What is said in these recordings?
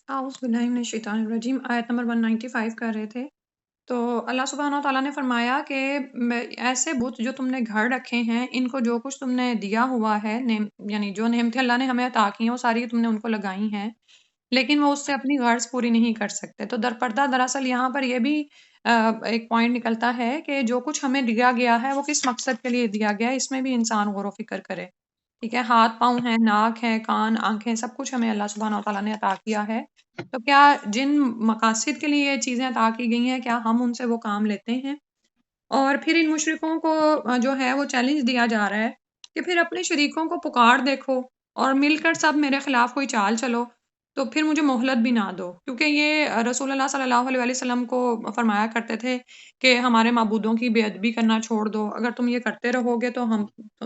اعوذ باللہ من الشیطان الرجیم، آیت نمبر 195 کر رہے تھے۔ تو اللہ سبحانہ وتعالیٰ نے فرمایا کہ ایسے بت جو تم نے گھر رکھے ہیں، ان کو جو کچھ تم نے دیا ہوا ہے، یعنی جو نعمتیں اللہ نے ہمیں عطا کی ہیں وہ ساری تم نے ان کو لگائی ہیں، لیکن وہ اس سے اپنی غرض پوری نہیں کر سکتے۔ تو درپردہ دراصل یہاں پر یہ بھی ایک پوائنٹ نکلتا ہے کہ جو کچھ ہمیں دیا گیا ہے وہ کس مقصد کے لیے دیا گیا ہے، اس میں بھی انسان غور و فکر کرے۔ ٹھیک ہے، ہاتھ پاؤں ہیں، ناک ہے، کان، آنکھیں، سب کچھ ہمیں اللہ سبحانہ وتعالیٰ نے عطا کیا ہے۔ تو کیا جن مقاصد کے لیے یہ چیزیں عطا کی گئی ہیں، کیا ہم ان سے وہ کام لیتے ہیں؟ اور پھر ان مشرکوں کو جو ہے وہ چیلنج دیا جا رہا ہے کہ پھر اپنے شریکوں کو پکار دیکھو اور مل کر سب میرے خلاف کوئی چال چلو، تو پھر مجھے مہلت بھی نہ دو، کیونکہ یہ رسول اللہ صلی اللہ علیہ وسلم کو فرمایا کرتے تھے کہ ہمارے معبودوں کی بے ادبی کرنا چھوڑ دو، اگر تم یہ کرتے رہو گے تو ہم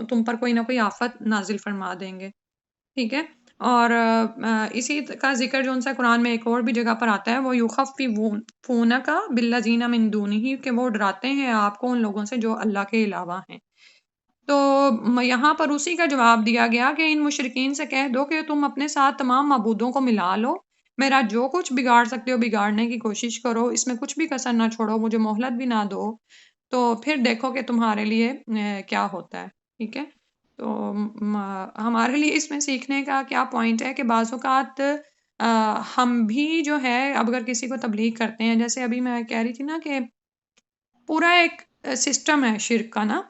تم پر کوئی نہ کوئی آفت نازل فرما دیں گے۔ ٹھیک ہے، اور اسی کا ذکر جو ان سے قرآن میں ایک اور بھی جگہ پر آتا ہے، وہ یخففونک بالذین من دونہ، کہ وہ ڈراتے ہیں آپ کو ان لوگوں سے جو اللہ کے علاوہ ہیں۔ تو یہاں پر اسی کا جواب دیا گیا کہ ان مشرکین سے کہہ دو کہ تم اپنے ساتھ تمام معبودوں کو ملا لو، میرا جو کچھ بگاڑ سکتے ہو بگاڑنے کی کوشش کرو، اس میں کچھ بھی کسر نہ چھوڑو، مجھے مہلت بھی نہ دو، تو پھر دیکھو کہ تمہارے لیے کیا ہوتا ہے۔ ٹھیک ہے، تو ہمارے لیے اس میں سیکھنے کا کیا پوائنٹ ہے کہ بعض اوقات ہم بھی جو ہے اب اگر کسی کو تبلیغ کرتے ہیں، جیسے ابھی میں کہہ رہی تھی نا کہ پورا ایک سسٹم ہے شرک کا نا،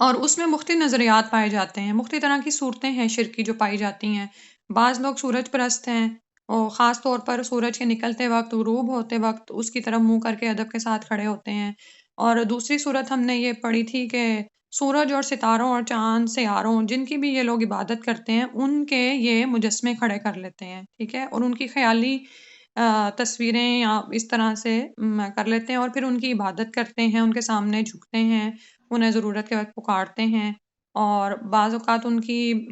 اور اس میں مختلف نظریات پائے جاتے ہیں، مختلف طرح کی صورتیں ہیں شرک کی جو پائی جاتی ہیں۔ بعض لوگ سورج پرست ہیں، اور خاص طور پر سورج کے نکلتے وقت، غروب ہوتے وقت اس کی طرف منہ کر کے ادب کے ساتھ کھڑے ہوتے ہیں۔ اور دوسری صورت ہم نے یہ پڑھی تھی کہ سورج اور ستاروں اور چاند سیاروں جن کی بھی یہ لوگ عبادت کرتے ہیں، ان کے یہ مجسمے کھڑے کر لیتے ہیں، ٹھیک ہے، اور ان کی خیالی تصویریں یا اس طرح سے کر لیتے ہیں، اور پھر ان کی عبادت کرتے ہیں، ان کے سامنے جھکتے ہیں، انہیں ضرورت کے وقت پکارتے ہیں، اور بعض اوقات ان کی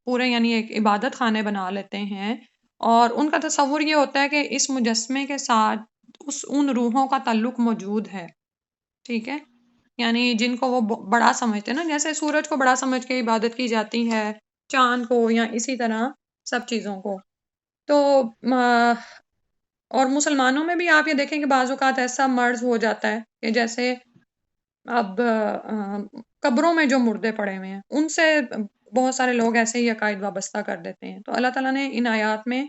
پورے یعنی ایک عبادت خانے بنا لیتے ہیں، اور ان کا تصور یہ ہوتا ہے کہ اس مجسمے کے ساتھ ان روحوں کا تعلق موجود ہے۔ ٹھیک ہے، یعنی جن کو وہ بڑا سمجھتے ہیں نا، جیسے سورج کو بڑا سمجھ کے عبادت کی جاتی ہے، چاند کو، یا اسی طرح سب چیزوں کو۔ تو اور مسلمانوں میں بھی آپ یہ دیکھیں کہ بعض اوقات ایسا مرض ہو جاتا ہے کہ جیسے اب قبروں میں جو مردے پڑے ہوئے ہیں ان سے بہت سارے لوگ ایسے ہی عقائد وابستہ کر دیتے ہیں۔ تو اللہ تعالیٰ نے ان آیات میں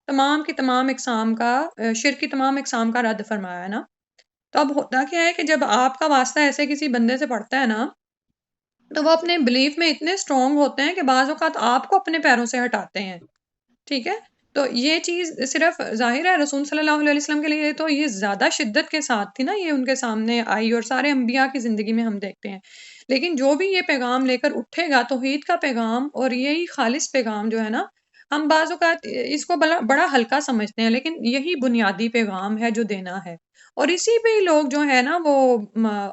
تمام کی تمام اقسام کا شرک کی تمام اقسام کا رد فرمایا ہے نا۔ تو اب ہوتا کیا ہے کہ جب آپ کا واسطہ ایسے کسی بندے سے پڑتا ہے نا، تو وہ اپنے بلیف میں اتنے اسٹرانگ ہوتے ہیں کہ بعض اوقات آپ کو اپنے پیروں سے ہٹاتے ہیں۔ ٹھیک ہے، تو یہ چیز صرف ظاہر ہے رسول صلی اللہ علیہ وسلم کے لیے تو یہ زیادہ شدت کے ساتھ تھی نا، یہ ان کے سامنے آئی، اور سارے انبیاء کی زندگی میں ہم دیکھتے ہیں۔ لیکن جو بھی یہ پیغام لے کر اٹھے گا، توحید کا پیغام، اور یہی خالص پیغام جو ہے نا، ہم بعض اوقات اس کو بڑا ہلکا سمجھتے ہیں، لیکن یہی بنیادی پیغام ہے جو دینا ہے، اور اسی پہ ہی لوگ جو ہے نا وہ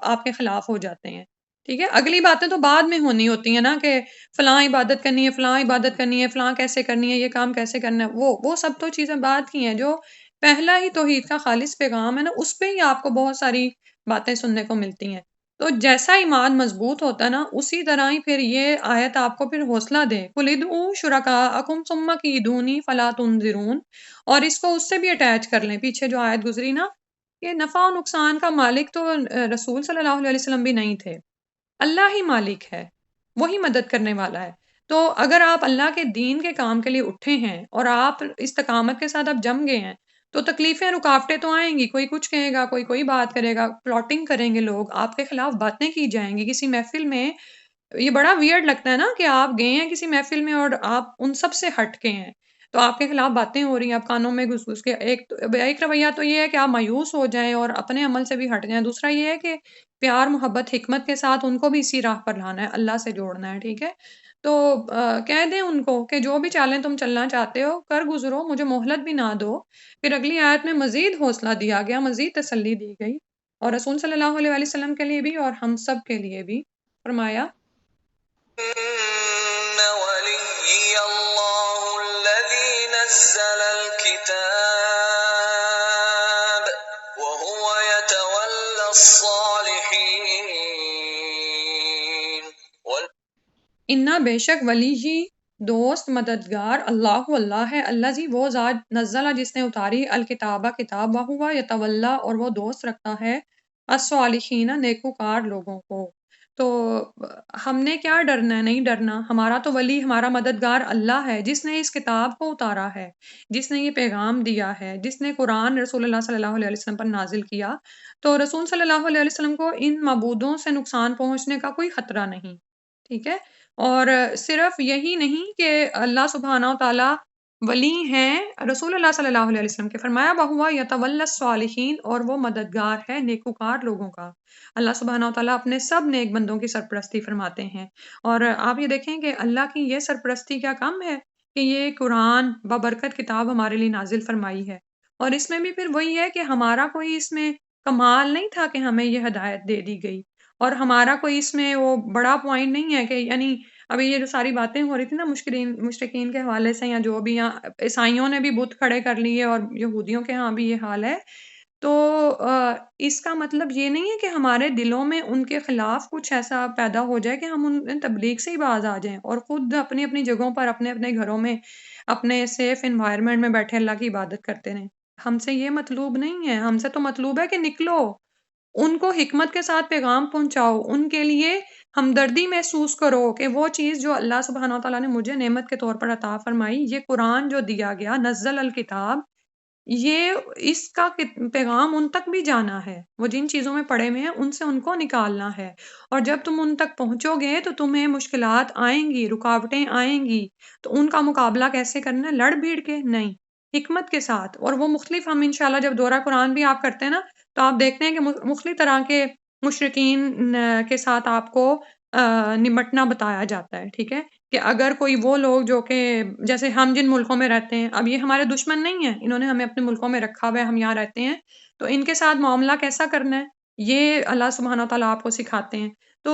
آپ کے خلاف ہو جاتے ہیں۔ ٹھیک ہے، اگلی باتیں تو بعد میں ہونی ہوتی ہیں نا، کہ فلاں عبادت کرنی ہے، فلاں عبادت کرنی ہے، فلاں کیسے کرنی ہے، یہ کام کیسے کرنا ہے، وہ سب تو چیزیں بعد کی ہیں۔ جو پہلا ہی توحید کا خالص پیغام ہے نا، اس پہ ہی آپ کو بہت ساری باتیں سننے کو ملتی ہیں۔ تو جیسا ایمان مضبوط ہوتا ہے نا، اسی طرح ہی پھر یہ آیت آپ کو پھر حوصلہ دے، قُلِ ادْعُوا شُرَكَاءَكُمْ ثُمَّ كِيدُونِي فَلَا تُنظِرُونَ، اور اس کو اس سے بھی اٹیچ کر لیں، پیچھے جو آیت گزری نا، کہ نفع و نقصان کا مالک تو رسول صلی اللہ علیہ وسلم بھی نہیں تھے، اللہ ہی مالک ہے، وہی مدد کرنے والا ہے۔ تو اگر آپ اللہ کے دین کے کام کے لیے اٹھے ہیں اور آپ استقامت کے ساتھ آپ جم گئے ہیں، تو تکلیفیں رکاوٹیں تو آئیں گی، کوئی کچھ کہے گا، کوئی بات کرے گا، پلاٹنگ کریں گے لوگ، آپ کے خلاف باتیں کی جائیں گی کسی محفل میں۔ یہ بڑا ویئرڈ لگتا ہے نا کہ آپ گئے ہیں کسی محفل میں اور آپ ان سب سے ہٹ کے ہیں، تو آپ کے خلاف باتیں ہو رہی ہیں، آپ کانوں میں گھس گھس کے ایک رویہ تو یہ ہے کہ آپ مایوس ہو جائیں اور اپنے عمل سے بھی ہٹ جائیں، دوسرا یہ ہے کہ پیار محبت حکمت کے ساتھ ان کو بھی اسی راہ پر لانا ہے، اللہ سے جوڑنا ہے۔ ٹھیک ہے، تو کہہ دیں ان کو کہ جو بھی چالیں تم چلنا چاہتے ہو کر گزرو، مجھے مہلت بھی نہ دو۔ پھر اگلی آیت میں مزید حوصلہ دیا گیا، مزید تسلی دی گئی، اور رسول صلی اللہ علیہ وسلم کے لیے بھی اور ہم سب کے لیے بھی فرمایا، إن ولي الله الذي نزل الكتاب وهو يتولى الصالحين انا بے شک ولی ہی دوست مددگار اللہ ہے، الذی وہ ذات نزلہ جس نے اتاری الکتابہ کتاب، وہوا یتولا اور وہ دوست رکھتا ہے الصالحین نیکوکار لوگوں کو۔ تو ہم نے کیا ڈرنا ہے؟ نہیں ڈرنا، ہمارا تو ولی ہمارا مددگار اللہ ہے جس نے اس کتاب کو اتارا ہے، جس نے یہ پیغام دیا ہے، جس نے قرآن رسول اللہ صلی اللہ علیہ وسلم پر نازل کیا۔ تو رسول صلی اللہ علیہ وسلم کو ان معبودوں سے نقصان پہنچنے کا کوئی خطرہ نہیں، ٹھیک ہے۔ اور صرف یہی نہیں کہ اللہ سبحانہ و تعالیٰ ولی ہیں رسول اللہ صلی اللہ علیہ وسلم کے، فرمایا بہوا یتولی الصالحین اور وہ مددگار ہے نیکوکار لوگوں کا۔ اللہ سبحانہ و تعالیٰ اپنے سب نیک بندوں کی سرپرستی فرماتے ہیں، اور آپ یہ دیکھیں کہ اللہ کی یہ سرپرستی کیا کم ہے کہ یہ قرآن بابرکت کتاب ہمارے لیے نازل فرمائی ہے، اور اس میں بھی پھر وہی ہے کہ ہمارا کوئی اس میں کمال نہیں تھا کہ ہمیں یہ ہدایت دے دی گئی، اور ہمارا کوئی اس میں وہ بڑا پوائنٹ نہیں ہے کہ یعنی ابھی یہ جو ساری باتیں ہو رہی تھی نا مشرکین کے حوالے سے، یا جو بھی عیسائیوں نے بھی بت کھڑے کر لیے اور یہودیوں کے ہاں بھی یہ حال ہے، تو اس کا مطلب یہ نہیں ہے کہ ہمارے دلوں میں ان کے خلاف کچھ ایسا پیدا ہو جائے کہ ہم ان تبلیغ سے ہی باز آ جائیں اور خود اپنی اپنی جگہوں پر اپنے اپنے گھروں میں اپنے سیف انوائرمنٹ میں بیٹھے اللہ کی عبادت کرتے رہیں۔ ہم سے یہ مطلوب نہیں ہے، ہم سے تو مطلوب ہے کہ نکلو، ان کو حکمت کے ساتھ پیغام پہنچاؤ، ان کے لیے ہمدردی محسوس کرو کہ وہ چیز جو اللہ سبحانہ وتعالیٰ نے مجھے نعمت کے طور پر عطا فرمائی، یہ قرآن جو دیا گیا نزل الکتاب، یہ اس کا پیغام ان تک بھی جانا ہے، وہ جن چیزوں میں پڑے ہوئے ہیں ان سے ان کو نکالنا ہے، اور جب تم ان تک پہنچو گے تو تمہیں مشکلات آئیں گی، رکاوٹیں آئیں گی، تو ان کا مقابلہ کیسے کرنا ہے؟ لڑ بھیڑ کے نہیں، حکمت کے ساتھ۔ اور وہ مختلف، ہم انشاءاللہ جب دورہ قرآن بھی آپ کرتے ہیں نا تو آپ دیکھتے ہیں کہ مختلف طرح کے مشرکین کے ساتھ آپ کو نمٹنا بتایا جاتا ہے، ٹھیک ہے، کہ اگر کوئی وہ لوگ جو کہ جیسے ہم جن ملکوں میں رہتے ہیں، اب یہ ہمارے دشمن نہیں ہیں، انہوں نے ہمیں اپنے ملکوں میں رکھا ہوا ہے، ہم یہاں رہتے ہیں، تو ان کے ساتھ معاملہ کیسا کرنا ہے یہ اللہ سبحانہ تعالیٰ آپ کو سکھاتے ہیں۔ تو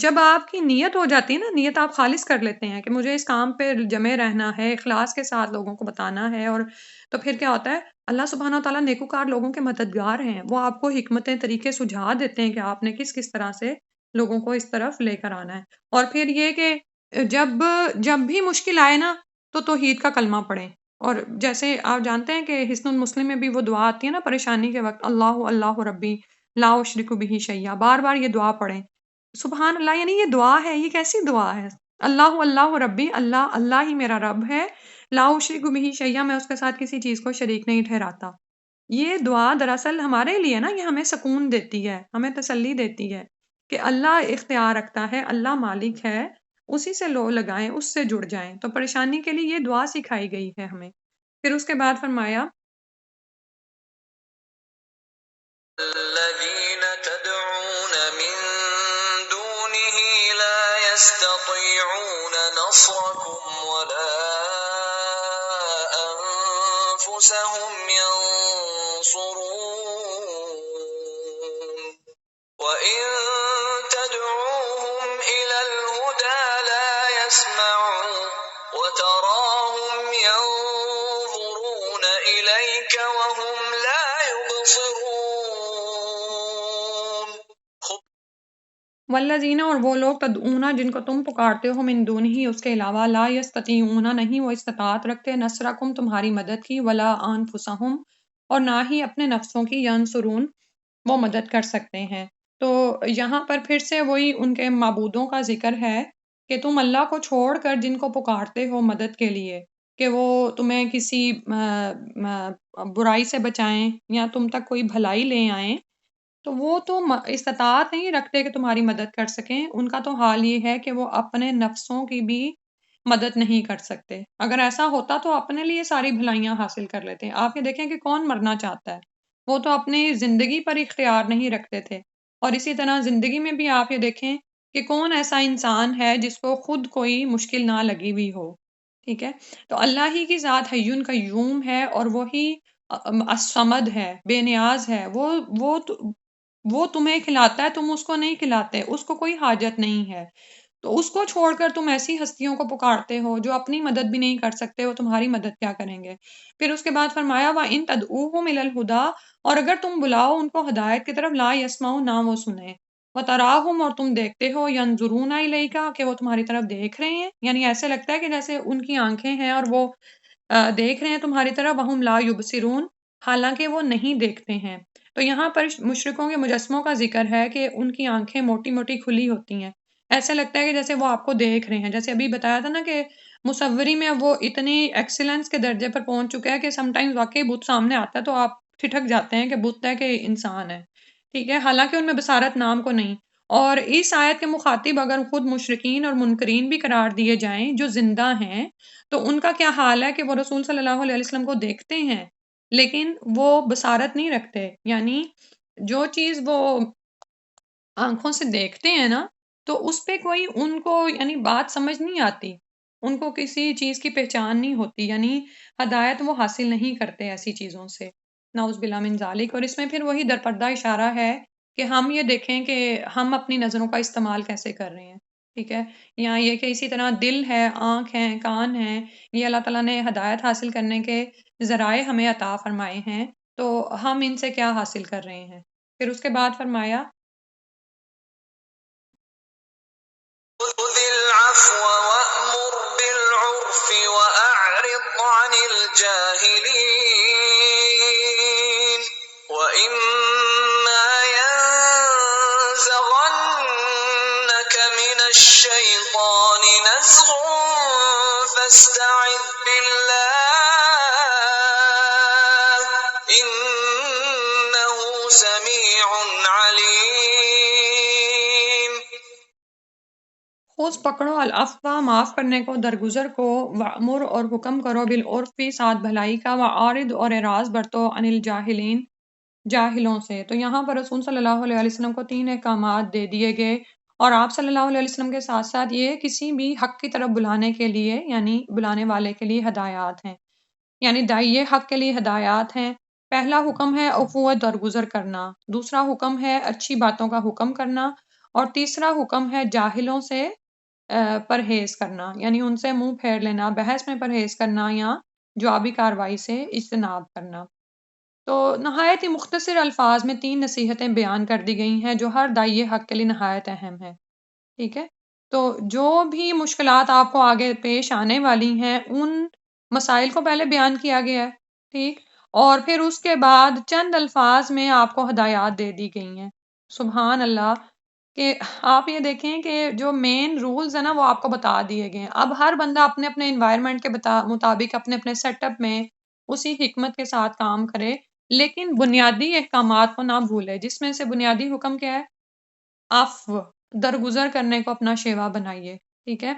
جب آپ کی نیت ہو جاتی ہے نا، نیت آپ خالص کر لیتے ہیں کہ مجھے اس کام پہ جمے رہنا ہے، اخلاص کے ساتھ لوگوں کو بتانا ہے، اور تو پھر کیا ہوتا ہے، اللہ سبحانہ تعالیٰ نیکوکار لوگوں کے مددگار ہیں، وہ آپ کو حکمتیں طریقے سجھا دیتے ہیں کہ آپ نے کس کس طرح سے لوگوں کو اس طرف لے کر آنا ہے۔ اور پھر یہ کہ جب جب بھی مشکل آئے نا تو توحید کا کلمہ پڑھیں، اور جیسے آپ جانتے ہیں کہ حصن المسلم میں بھی وہ دعا آتی ہے نا پریشانی کے وقت، اللہ اللہ ربی لا اشرک بہ شیئا، بار بار یہ دعا پڑھیں۔ سبحان اللہ، یعنی یہ دعا ہے، یہ کیسی دعا ہے؟ اللہ اللہ ربی، اللہ اللہ ہی میرا رب ہے، لا اشرک بہ شیئا، میں اس کے ساتھ کسی چیز کو شریک نہیں ٹھہراتا۔ یہ دعا دراصل ہمارے لیے نا، یہ ہمیں سکون دیتی ہے، ہمیں تسلی دیتی ہے کہ اللہ اختیار رکھتا ہے، اللہ مالک ہے، اسی سے لو لگائیں، اس سے جڑ جائیں۔ تو پریشانی کے لیے یہ دعا سکھائی گئی ہے ہمیں۔ پھر اس کے بعد فرمایا الذين تدعون من دونه لا يستطيعون نصركم ولا أنفسهم ينصرون وإن تدعوهم إلى الهدى لا يسمعوا وتراهم ينظرون إليك وهم لا يبصرون والذین، اور وہ لوگ تدعون جن کو تم پکارتے ہو، من دون ہی اس کے علاوہ، لا یستطیعون نہیں وہ استطاعت رکھتے، نصرکم تمہاری مدد کی، ولا انفسہم اور نہ ہی اپنے نفسوں کی، ینصرون وہ مدد کر سکتے ہیں۔ تو یہاں پر پھر سے وہی ان کے معبودوں کا ذکر ہے کہ تم اللہ کو چھوڑ کر جن کو پکارتے ہو مدد کے لیے کہ وہ تمہیں کسی برائی سے بچائیں یا تم تک کوئی بھلائی لے آئیں، تو وہ تو استطاعت نہیں رکھتے کہ تمہاری مدد کر سکیں۔ ان کا تو حال یہ ہے کہ وہ اپنے نفسوں کی بھی مدد نہیں کر سکتے۔ اگر ایسا ہوتا تو اپنے لیے ساری بھلائیاں حاصل کر لیتے ہیں۔ آپ یہ دیکھیں کہ کون مرنا چاہتا ہے، وہ تو اپنی زندگی پر اختیار نہیں رکھتے تھے۔ اور اسی طرح زندگی میں بھی آپ یہ دیکھیں کہ کون ایسا انسان ہے جس کو خود کوئی مشکل نہ لگی ہوئی ہو، ٹھیک ہے۔ تو اللہ ہی کی ذات حی قیوم ہے، اور وہی الصمد ہے، بے نیاز ہے، وہ تمہیں کھلاتا ہے، تم اس کو نہیں کھلاتے، اس کو کوئی حاجت نہیں ہے، تو اس کو چھوڑ کر تم ایسی ہستیوں کو پکارتے ہو جو اپنی مدد بھی نہیں کر سکتے، وہ تمہاری مدد کیا کریں گے؟ پھر اس کے بعد فرمایا وَإِن تَدْعُوهُمْ إِلَى الْهُدَىٰ، اور اگر تم بلاؤ ان کو ہدایت کی طرف، لا يَسْمَعُوا نہ وہ سنیں۔ وَتَرَاهُمْ اور تم دیکھتے ہو يَنْظُرُونَ إِلَيْكَ کہ وہ تمہاری طرف دیکھ رہے ہیں، یعنی ایسے لگتا ہے کہ جیسے ان کی آنکھیں ہیں اور وہ دیکھ رہے ہیں تمہاری طرف، وَهُمْ لَا يُبْصِرُونَ حالانکہ وہ نہیں دیکھتے ہیں۔ تو یہاں پر مشرکوں کے مجسموں کا ذکر ہے کہ ان کی آنکھیں موٹی موٹی کھلی ہوتی ہیں، ایسا لگتا ہے کہ جیسے وہ آپ کو دیکھ رہے ہیں، جیسے ابھی بتایا تھا نا کہ مصوری میں وہ اتنی ایکسیلنس کے درجے پر پہنچ چکا ہے کہ سم ٹائمز واقعی بت سامنے آتا ہے تو آپ ٹھٹک جاتے ہیں کہ بت ہے کہ انسان ہے، ٹھیک ہے، حالانکہ ان میں بصارت نام کو نہیں۔ اور اس آیت کے مخاطب اگر خود مشرکین اور منکرین بھی قرار دیے جائیں جو زندہ ہیں، تو ان کا کیا حال ہے کہ وہ رسول صلی اللہ علیہ وسلم کو دیکھتے ہیں لیکن وہ بصارت نہیں رکھتے، یعنی جو چیز وہ آنکھوں سے دیکھتے ہیں نا، تو اس پہ کوئی ان کو یعنی بات سمجھ نہیں آتی، ان کو کسی چیز کی پہچان نہیں ہوتی، یعنی ہدایت وہ حاصل نہیں کرتے ایسی چیزوں سے، نعوذ باللہ من ذالک۔ اور اس میں پھر وہی درپردہ اشارہ ہے کہ ہم یہ دیکھیں کہ ہم اپنی نظروں کا استعمال کیسے کر رہے ہیں، ٹھیک ہے، یا یہ کہ اسی طرح دل ہے، آنکھ ہے، کان ہے، یہ اللہ تعالیٰ نے ہدایت حاصل کرنے کے ذرائع ہمیں عطا فرمائے ہیں، تو ہم ان سے کیا حاصل کر رہے ہیں۔ پھر اس کے بعد فرمایا خذ العفو وأمر بالعرف وأعرض عن الجاهلين وإما ينزغنك من الشيطان نزغ فاستعذ بالله إنه سميع عليم۔ خود پکڑو العفو معاف کرنے کو، درگزر کو، وامر اور حکم کرو بالعرف ساتھ بھلائی کا، وعارض اور اعراض برتو عن الجاہلین جاہلوں سے۔ تو یہاں پر رسول صلی اللہ علیہ وسلم کو 3 احکامات دے دیے گئے، اور آپ صلی اللہ علیہ وسلم کے ساتھ ساتھ یہ کسی بھی حق کی طرف بلانے کے لیے یعنی بلانے والے کے لیے ہدایات ہیں، یعنی داعیے حق کے لیے ہدایات ہیں۔ پہلا حکم ہے عفو و درگزر کرنا، دوسرا حکم ہے اچھی باتوں کا حکم کرنا، اور تیسرا حکم ہے جاہلوں سے پرہیز کرنا، یعنی ان سے منہ پھیر لینا، بحث میں پرہیز کرنا یا جوابی کاروائی سے اجتناب کرنا۔ تو نہایت ہی مختصر الفاظ میں 3 نصیحتیں بیان کر دی گئی ہیں جو ہر داعیے حق کے لیے نہایت اہم ہے، ٹھیک ہے۔ تو جو بھی مشکلات آپ کو آگے پیش آنے والی ہیں ان مسائل کو پہلے بیان کیا گیا ہے، ٹھیک، اور پھر اس کے بعد چند الفاظ میں آپ کو ہدایات دے دی گئی ہیں۔ سبحان اللہ، کہ آپ یہ دیکھیں کہ جو مین رولز ہیں نا وہ آپ کو بتا دیے گئے ہیں، اب ہر بندہ اپنے اپنے انوائرمنٹ کے مطابق اپنے اپنے سیٹ اپ میں اسی حکمت کے ساتھ کام کرے، لیکن بنیادی احکامات کو نہ بھولے، جس میں سے بنیادی حکم کیا ہے؟ عفو، درگزر کرنے کو اپنا شیوا بنائیے، ٹھیک ہے۔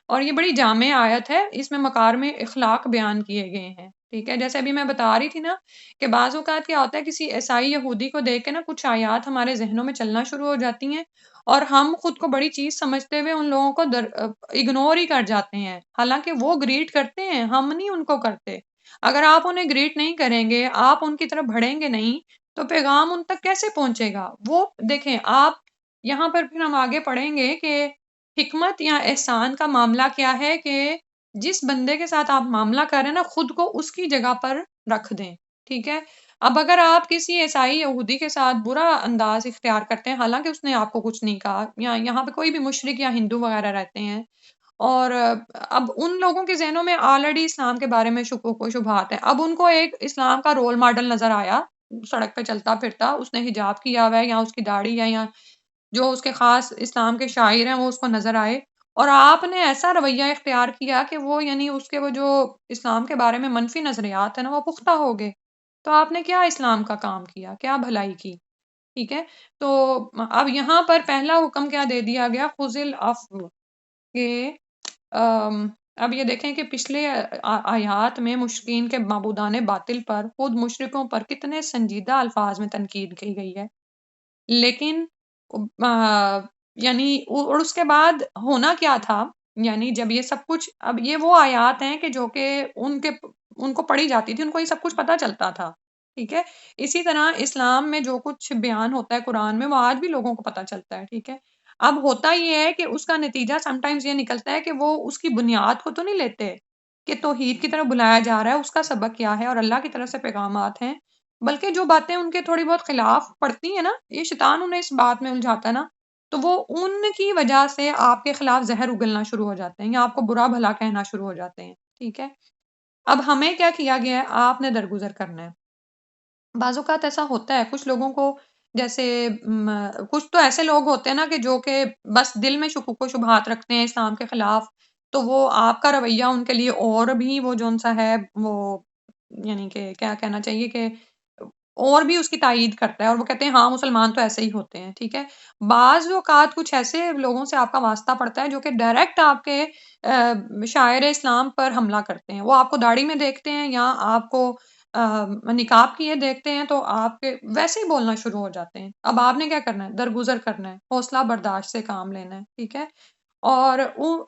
اور یہ بڑی جامع آیت ہے، اس میں مکارم اخلاق بیان کیے گئے ہیں، ٹھیک ہے۔ جیسے ابھی میں بتا رہی تھی نا کہ بعض اوقات کیا ہوتا ہے کسی عیسائی یہودی کو دیکھ کے نا کچھ آیات ہمارے ذہنوں میں چلنا شروع ہو جاتی ہیں، اور ہم خود کو بڑی چیز سمجھتے ہوئے ان لوگوں کو اگنور ہی کر جاتے ہیں، حالانکہ وہ گریٹ کرتے ہیں، ہم نہیں ان کو کرتے۔ اگر آپ انہیں گریٹ نہیں کریں گے، آپ ان کی طرف بڑھیں گے نہیں، تو پیغام ان تک کیسے پہنچے گا؟ وہ دیکھیں آپ یہاں پر پھر ہم آگے پڑھیں گے کہ حکمت یا احسان کا معاملہ کیا ہے کہ جس بندے کے ساتھ آپ معاملہ کر رہے ہیں نا خود کو اس کی جگہ پر رکھ دیں، ٹھیک ہے۔ اب اگر آپ کسی عیسائی یہودی کے ساتھ برا انداز اختیار کرتے ہیں، حالانکہ اس نے آپ کو کچھ نہیں کہا، یا یہاں پہ کوئی بھی مشرک یا ہندو وغیرہ رہتے ہیں، اور اب ان لوگوں کے ذہنوں میں آلریڈی اسلام کے بارے میں شکوک و شبہات ہیں، اب ان کو ایک اسلام کا رول ماڈل نظر آیا سڑک پہ چلتا پھرتا، اس نے حجاب کیا ہوا ہے یا اس کی داڑھی ہے یا جو اس کے خاص اسلام کے شاعر ہیں وہ اس کو نظر آئے، اور آپ نے ایسا رویہ اختیار کیا کہ وہ یعنی اس کے وہ جو اسلام کے بارے میں منفی نظریات ہیں نا وہ پختہ ہو گئے، تو آپ نے کیا اسلام کا کام کیا، کیا بھلائی کی، ٹھیک ہے۔ تو اب یہاں پر پہلا حکم کیا دے دیا گیا؟ خذ العفو، کہ اب یہ دیکھیں کہ پچھلے آیات میں مشرکین کے معبودان باطل پر، خود مشرکوں پر کتنے سنجیدہ الفاظ میں تنقید کی گئی ہے، لیکن یعنی اور اس کے بعد ہونا کیا تھا، یعنی جب یہ سب کچھ، اب یہ وہ آیات ہیں کہ جو کہ ان کو پڑھی جاتی تھی، ان کو یہ سب کچھ پتا چلتا تھا، ٹھیک ہے۔ اسی طرح اسلام میں جو کچھ بیان ہوتا ہے قرآن میں وہ آج بھی لوگوں کو پتا چلتا ہے، ٹھیک ہے۔ اب ہوتا یہ ہے کہ اس کا نتیجہ سم ٹائمز یہ نکلتا ہے کہ وہ اس کی بنیاد کو تو نہیں لیتے کہ توحید کی طرف بلایا جا رہا ہے، اس کا سبق کیا ہے اور اللہ کی طرف سے پیغامات ہیں، بلکہ جو باتیں ان کے تھوڑی بہت خلاف پڑتی ہیں نا، یہ شیطان انہیں اس بات میں الجھاتا ہے نا تو وہ ان کی وجہ سے آپ کے خلاف زہر اگلنا شروع ہو جاتے ہیں یا آپ کو برا بھلا کہنا شروع ہو جاتے ہیں، ٹھیک ہے؟ اب ہمیں کیا کیا گیا ہے؟ آپ نے درگزر کرنا ہے۔ بعض اوقات ایسا ہوتا ہے کچھ لوگوں کو، جیسے کچھ تو ایسے لوگ ہوتے ہیں نا کہ جو کہ بس دل میں شکوک و شبہات رکھتے ہیں اسلام کے خلاف، تو وہ آپ کا رویہ ان کے لیے اور بھی وہ جون سا ہے وہ، یعنی کہ کیا کہنا چاہیے کہ اور بھی اس کی تائید کرتا ہے، اور وہ کہتے ہیں ہاں مسلمان تو ایسے ہی ہوتے ہیں، ٹھیک ہے؟ بعض اوقات کچھ ایسے لوگوں سے آپ کا واسطہ پڑتا ہے جو کہ ڈائریکٹ آپ کے شاعر اسلام پر حملہ کرتے ہیں۔ وہ آپ کو داڑھی میں دیکھتے ہیں یا آپ کو نقاب کیے دیکھتے ہیں تو آپ کے ویسے ہی بولنا شروع ہو جاتے ہیں۔ اب آپ نے کیا کرنا ہے؟ درگزر کرنا ہے، حوصلہ برداشت سے کام لینا ہے، ٹھیک ہے؟ اور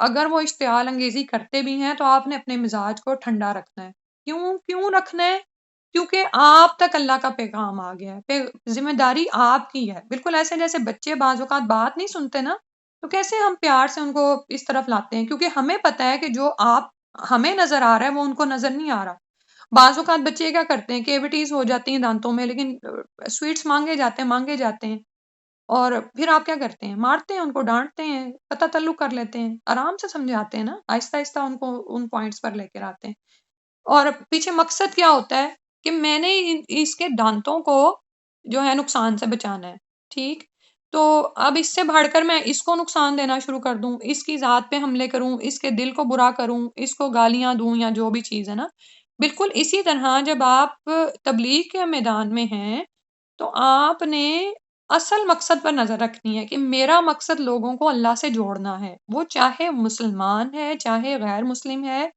اگر وہ اشتعال انگیزی کرتے بھی ہیں تو آپ نے اپنے مزاج کو ٹھنڈا رکھنا ہے۔ کیوں رکھنا ہے؟ کیونکہ آپ تک اللہ کا پیغام آ گیا ہے، ذمہ داری آپ کی ہے۔ بالکل ایسے جیسے بچے بعض اوقات بات نہیں سنتے نا، تو کیسے ہم پیار سے ان کو اس طرف لاتے ہیں، کیونکہ ہمیں پتہ ہے کہ جو آپ ہمیں نظر آ رہا ہے وہ ان کو نظر نہیں آ رہا۔ بعض اوقات بچے کیا کرتے ہیں، کیوٹیز ہو جاتی ہیں دانتوں میں، لیکن سویٹس مانگے جاتے ہیں، اور پھر آپ کیا کرتے ہیں؟ مارتے ہیں ان کو، ڈانٹتے ہیں، قطع تعلق کر لیتے ہیں، آرام سے سمجھاتے ہیں نا، آہستہ آہستہ ان کو ان پوائنٹس پر لے کر آتے ہیں۔ اور پیچھے مقصد کیا ہوتا ہے کہ میں نے اس کے دانتوں کو جو ہے نقصان سے بچانا ہے، ٹھیک؟ تو اب اس سے بڑھ کر میں اس کو نقصان دینا شروع کر دوں، اس کی ذات پہ حملے کروں، اس کے دل کو برا کروں، اس کو گالیاں دوں یا جو بھی چیز ہے نا، بالکل اسی طرح جب آپ تبلیغ کے میدان میں ہیں تو آپ نے اصل مقصد پر نظر رکھنی ہے کہ میرا مقصد لوگوں کو اللہ سے جوڑنا ہے، وہ چاہے مسلمان ہے چاہے غیر مسلم ہے،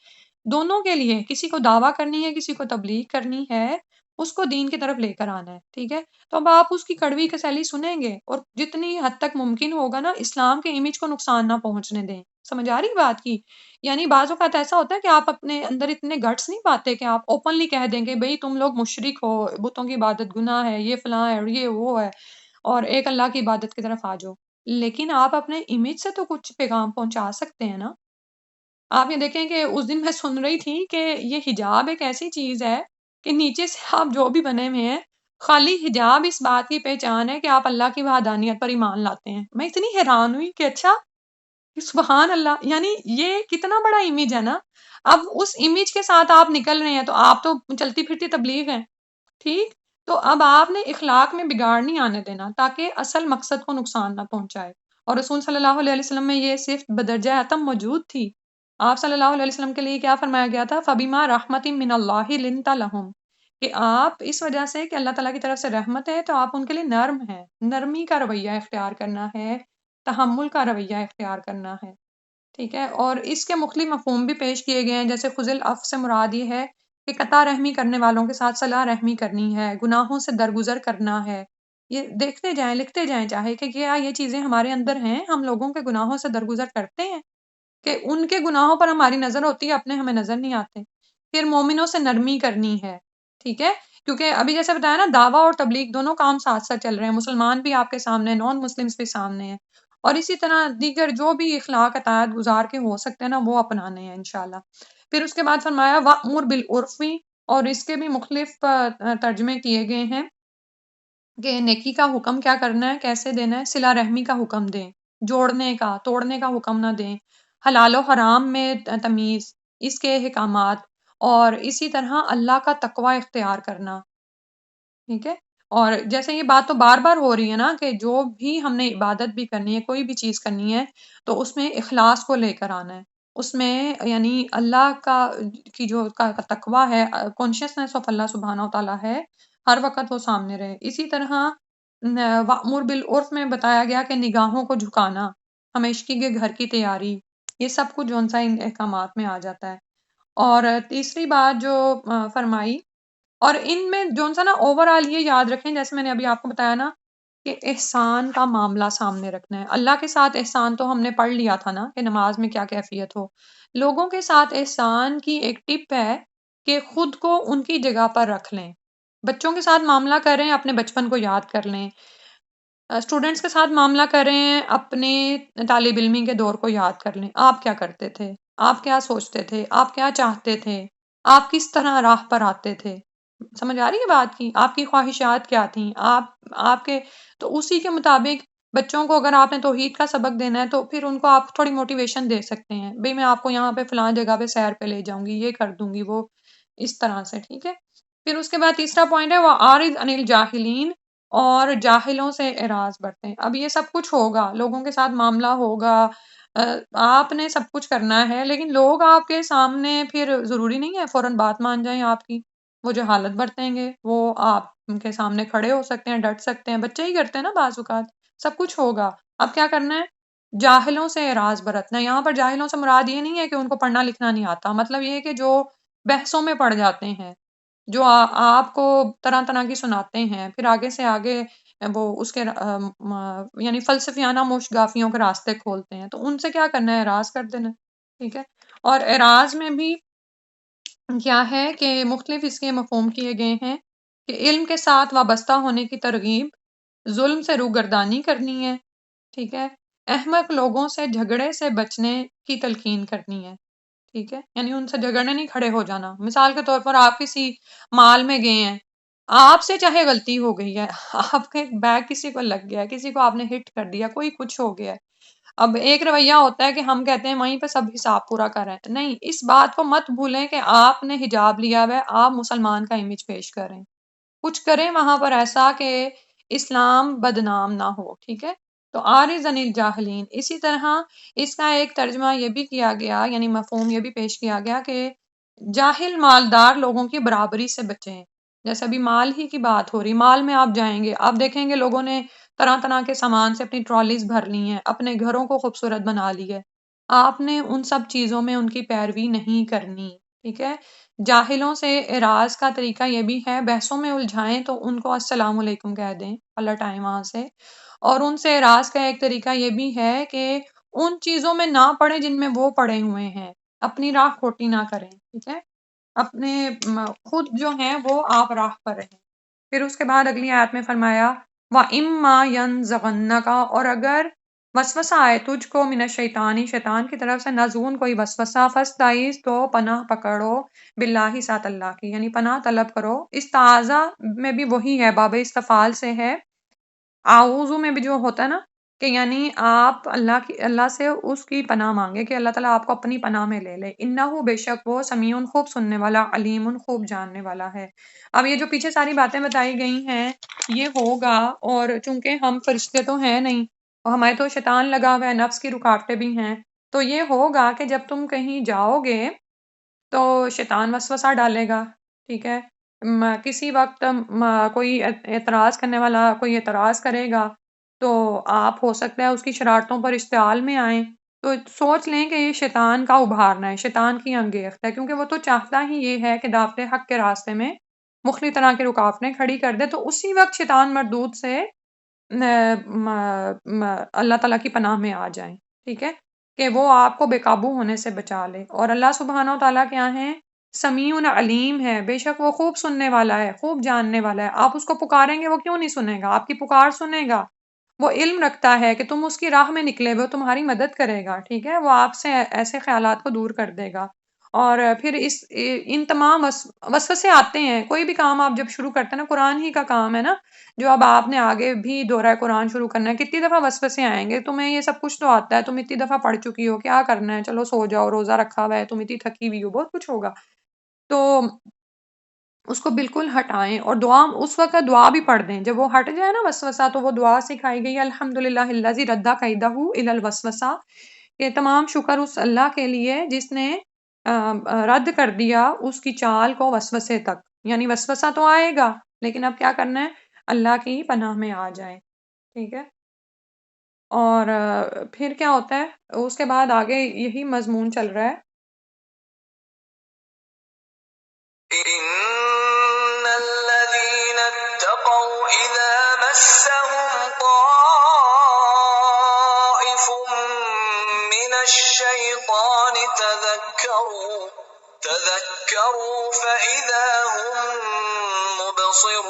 دونوں کے لیے، کسی کو دعویٰ کرنی ہے کسی کو تبلیغ کرنی ہے، اس کو دین کی طرف لے کر آنا ہے، ٹھیک ہے؟ تو اب آپ اس کی کڑوی کسیلی سنیں گے اور جتنی حد تک ممکن ہوگا نا اسلام کے امیج کو نقصان نہ پہنچنے دیں۔ سمجھ آ رہی بات کی؟ یعنی بعض اوقات ایسا ہوتا ہے کہ آپ اپنے اندر اتنے گٹس نہیں پاتے کہ آپ اوپنلی کہہ دیں کہ بھئی تم لوگ مشرک ہو، بتوں کی عبادت گناہ ہے، یہ فلاں ہے اور یہ وہ ہے، اور ایک اللہ کی عبادت کی طرف آ جاؤ۔ لیکن آپ اپنے امیج سے تو کچھ پیغام پہنچا سکتے ہیں نا۔ آپ یہ دیکھیں کہ اس دن میں سن رہی تھی کہ یہ حجاب ایک ایسی چیز ہے کہ نیچے سے آپ جو بھی بنے ہوئے ہیں، خالی حجاب اس بات کی پہچان ہے کہ آپ اللہ کی وحدانیت پر ایمان لاتے ہیں۔ میں اتنی حیران ہوئی کہ اچھا، سبحان اللہ، یعنی یہ کتنا بڑا امیج ہے نا۔ اب اس امیج کے ساتھ آپ نکل رہے ہیں تو آپ تو چلتی پھرتی تبلیغ ہیں، ٹھیک؟ تو اب آپ نے اخلاق میں بگاڑ نہیں آنے دینا تاکہ اصل مقصد کو نقصان نہ پہنچائے۔ اور رسول صلی اللہ علیہ وسلم میں یہ صرف بدرجہ اتم موجود تھی۔ آپ صلی اللہ علیہ وسلم کے لیے کیا فرمایا گیا تھا؟ فَبِمَا رَحْمَةٍ مِّنَ اللَّهِ لِنْتَ لَهُمْ، کہ آپ اس وجہ سے کہ اللہ تعالیٰ کی طرف سے رحمت ہے تو آپ ان کے لیے نرم ہیں، نرمی کا رویہ اختیار کرنا ہے، تحمل کا رویہ اختیار کرنا ہے، ٹھیک ہے؟ اور اس کے مختلف مفہوم بھی پیش کیے گئے ہیں، جیسے خذ العفو سے مراد یہ ہے کہ قطع رحمی کرنے والوں کے ساتھ صلح رحمی کرنی ہے، گناہوں سے درگزر کرنا ہے۔ یہ دیکھتے جائیں، لکھتے جائیں چاہے کہ کیا یہ چیزیں ہمارے اندر ہیں، ہم لوگوں کے گناہوں سے درگزر کرتے ہیں کہ ان کے گناہوں پر ہماری نظر ہوتی ہے، اپنے ہمیں نظر نہیں آتے۔ پھر مومنوں سے نرمی کرنی ہے، ٹھیک ہے؟ کیونکہ ابھی جیسے بتایا نا، دعویٰ اور تبلیغ دونوں کام ساتھ ساتھ چل رہے ہیں، مسلمان بھی آپ کے سامنے، نان مسلمس بھی سامنے ہیں، اور اسی طرح دیگر جو بھی اخلاق اطاعت گزار کے ہو سکتے ہیں نا وہ اپنانے ہیں انشاءاللہ۔ پھر اس کے بعد فرمایا وَأْمُرْ بِالْعُرْفِ، اور اس کے بھی مختلف ترجمے کیے گئے ہیں کہ نیکی کا حکم کیا کرنا ہے، کیسے دینا ہے؟ صلہ رحمی کا حکم دیں، جوڑنے کا، توڑنے کا حکم نہ دیں، حلال و حرام میں تمیز، اس کے احکامات، اور اسی طرح اللہ کا تقوی اختیار کرنا، ٹھیک ہے؟ اور جیسے یہ بات تو بار بار ہو رہی ہے نا کہ جو بھی ہم نے عبادت بھی کرنی ہے، کوئی بھی چیز کرنی ہے، تو اس میں اخلاص کو لے کر آنا ہے، اس میں یعنی اللہ کا کی جو تقوی ہے، کانشیسنس آف اللہ سبحانہ و تعالیٰ ہے، ہر وقت وہ سامنے رہے۔ اسی طرح وَأْمُرْ بِالْعُرْفِ میں بتایا گیا کہ نگاہوں کو جھکانا، ہمیشگی کے گھر کی تیاری، یہ سب کچھ جون سا ان احکامات میں آ جاتا ہے۔ اور تیسری بات جو فرمائی، اور ان میں جون سا نا اوور آل یہ یاد رکھیں، جیسے میں نے ابھی آپ کو بتایا نا کہ احسان کا معاملہ سامنے رکھنا ہے۔ اللہ کے ساتھ احسان تو ہم نے پڑھ لیا تھا نا کہ نماز میں کیا کیفیت ہو۔ لوگوں کے ساتھ احسان کی ایک ٹپ ہے کہ خود کو ان کی جگہ پر رکھ لیں۔ بچوں کے ساتھ معاملہ کریں، اپنے بچپن کو یاد کر لیں۔ اسٹوڈنٹس کے ساتھ معاملہ کریں، اپنے طالب علمی کے دور کو یاد کر لیں۔ آپ کیا کرتے تھے؟ آپ کیا سوچتے تھے؟ آپ کیا چاہتے تھے؟ آپ کس طرح راہ پر آتے تھے؟ سمجھ آ رہی ہے بات کی؟ آپ کی خواہشات کیا تھیں؟ آپ کے تو اسی کے مطابق بچوں کو اگر آپ نے توحید کا سبق دینا ہے تو پھر ان کو آپ تھوڑی موٹیویشن دے سکتے ہیں، بھئی میں آپ کو یہاں پہ فلاں جگہ پہ سیر پہ لے جاؤں گی، یہ کر دوں گی، وہ اس طرح سے، ٹھیک ہے۔ پھر اس کے بعد تیسرا پوائنٹ ہے وہ عارض عن الجاہلین، اور جاہلوں سے اعراض برتیں۔ اب یہ سب کچھ ہوگا، لوگوں کے ساتھ معاملہ ہوگا، آپ نے سب کچھ کرنا ہے، لیکن لوگ آپ کے سامنے پھر ضروری نہیں ہے فوراً بات مان جائیں آپ کی، وہ جہالت برتیں گے، وہ آپ ان کے سامنے کھڑے ہو سکتے ہیں، ڈٹ سکتے ہیں، بچے ہی کرتے ہیں نا بعض اوقات، سب کچھ ہوگا۔ اب کیا کرنا ہے؟ جاہلوں سے اعراض برتنا ہے۔ یہاں پر جاہلوں سے مراد یہ نہیں ہے کہ ان کو پڑھنا لکھنا نہیں آتا، مطلب یہ ہے کہ جو بحثوں میں پڑ جاتے ہیں، جو آپ کو طرح طرح کی سناتے ہیں، پھر آگے سے آگے وہ اس کے یعنی فلسفیانہ مشگافیوں کے راستے کھولتے ہیں، تو ان سے کیا کرنا ہے؟ اعراض کر دینا، ٹھیک ہے۔ اور اعراض میں بھی کیا ہے کہ مختلف اس کے مفہوم کیے گئے ہیں کہ علم کے ساتھ وابستہ ہونے کی ترغیب، ظلم سے روگردانی کرنی ہے، ٹھیک ہے، احمق لوگوں سے جھگڑے سے بچنے کی تلقین کرنی ہے، ٹھیک ہے، یعنی ان سے جھگڑنے نہیں، کھڑے ہو جانا۔ مثال کے طور پر آپ کسی مال میں گئے ہیں، آپ سے چاہے غلطی ہو گئی ہے، آپ کے بیگ کسی کو لگ گیا ہے، کسی کو آپ نے ہٹ کر دیا، کوئی کچھ ہو گیا ہے، اب ایک رویہ ہوتا ہے کہ ہم کہتے ہیں وہیں پہ سب حساب پورا کر رہے ہیں، نہیں، اس بات کو مت بھولیں کہ آپ نے حجاب لیا ہوا ہے، آپ مسلمان کا امیج پیش کر رہے ہیں، کچھ کریں وہاں پر ایسا کہ اسلام بدنام نہ ہو، ٹھیک ہے۔ تو عارض عن الجاہلین، اسی طرح اس کا ایک ترجمہ یہ بھی کیا گیا، یعنی مفہوم یہ بھی پیش کیا گیا کہ جاہل مالدار لوگوں کی برابری سے بچیں۔ جیسے ابھی مال ہی کی بات ہو رہی، مال میں آپ جائیں گے، آپ دیکھیں گے لوگوں نے طرح طرح کے سامان سے اپنی ٹرالیز بھر لی ہیں، اپنے گھروں کو خوبصورت بنا لی ہے، آپ نے ان سب چیزوں میں ان کی پیروی نہیں کرنی، ٹھیک ہے۔ جاہلوں سے اعراض کا طریقہ یہ بھی ہے، بحثوں میں الجھائیں تو ان کو السلام علیکم کہہ دیں، پلٹ آئیں وہاں سے۔ اور ان سے اعراض کا ایک طریقہ یہ بھی ہے کہ ان چیزوں میں نہ پڑے جن میں وہ پڑے ہوئے ہیں، اپنی راہ کھوٹی نہ کریں، ٹھیک ہے، اپنے خود جو ہیں وہ آپ راہ پر رہیں۔ پھر اس کے بعد اگلی آیت میں فرمایا وَإِمَّا يَنزَغَنَّكَ، اور اگر وسوسہ آئے تجھ کو من الشیطانی، شیطان کی طرف سے، نزغن کوئی وسوسہ، فاستعیذ، تو پناہ پکڑو، باللہ، ساتھ اللہ کی، یعنی پناہ طلب کرو۔ استعاذہ میں بھی وہی ہے، باب استفعال سے ہے، اعوذ میں بھی جو ہوتا ہے نا کہ یعنی آپ اللہ سے اس کی پناہ مانگے کہ اللہ تعالیٰ آپ کو اپنی پناہ میں لے لے۔ انہو، بے شک وہ، سمیع، خوب سننے والا، علیم، خوب جاننے والا ہے۔ اب یہ جو پیچھے ساری باتیں بتائی گئی ہیں یہ ہوگا، اور چونکہ ہم فرشتے تو ہیں نہیں اور ہمارے تو شیطان لگا ہوا ہے، نفس کی رکاوٹیں بھی ہیں، تو یہ ہوگا کہ جب تم کہیں جاؤ گے تو شیطان وسوسہ ڈالے گا، ٹھیک ہے، کسی وقت کوئی اعتراض کرنے والا کوئی اعتراض کرے گا تو آپ ہو سکتا ہے اس کی شرارتوں پر اشتعال میں آئیں، تو سوچ لیں کہ یہ شیطان کا ابھارنا ہے، شیطان کی انگیخت ہے، کیونکہ وہ تو چاہتا ہی یہ ہے کہ دعوت حق کے راستے میں مختلف طرح کی رکاوٹیں کھڑی کر دے، تو اسی وقت شیطان مردود سے اللہ تعالیٰ کی پناہ میں آ جائیں، ٹھیک ہے، کہ وہ آپ کو بے قابو ہونے سے بچا لے۔ اور اللہ سبحانہ و تعالیٰ کیا ہے؟ سمیع علیم ہے، بے شک وہ خوب سننے والا ہے، خوب جاننے والا ہے۔ آپ اس کو پکاریں گے وہ کیوں نہیں سنے گا؟ آپ کی پکار سنے گا، وہ علم رکھتا ہے کہ تم اس کی راہ میں نکلے ہوئے، تمہاری مدد کرے گا، ٹھیک ہے، وہ آپ سے ایسے خیالات کو دور کر دے گا۔ اور پھر ان تمام وسوسے آتے ہیں، کوئی بھی کام آپ جب شروع کرتے ہیں نا، قرآن ہی کا کام ہے نا، جو اب آپ نے آگے بھی دورہ قرآن شروع کرنا ہے، کتنی دفعہ وسوسے آئیں گے، تمہیں یہ سب کچھ تو آتا ہے، تم اتنی دفعہ پڑھ چکی ہو، کیا کرنا ہے، چلو سو جاؤ، روزہ رکھا ہوا ہے، تم اتنی تھکی ہوئی ہو، بہت کچھ ہوگا، تو اس کو بالکل ہٹائیں، اور دعا اس وقت دعا بھی پڑھ دیں جب وہ ہٹ جائے نا وسوسہ، تو وہ دعا سکھائی گئی، الحمدللہ الذی رد کیدہ الی الوسوسہ، کہ تمام شکر اس اللہ کے لیے جس نے رد کر دیا اس کی چال کو وسوسے تک، یعنی وسوسہ تو آئے گا لیکن اب کیا کرنا ہے؟ اللہ کی پناہ میں آ جائیں، ٹھیک ہے۔ اور پھر کیا ہوتا ہے اس کے بعد آگے یہی مضمون چل رہا ہے، إن الذين اتقوا إذا مسهم طائف من الشيطان تذكروا فإذا هم مبصرون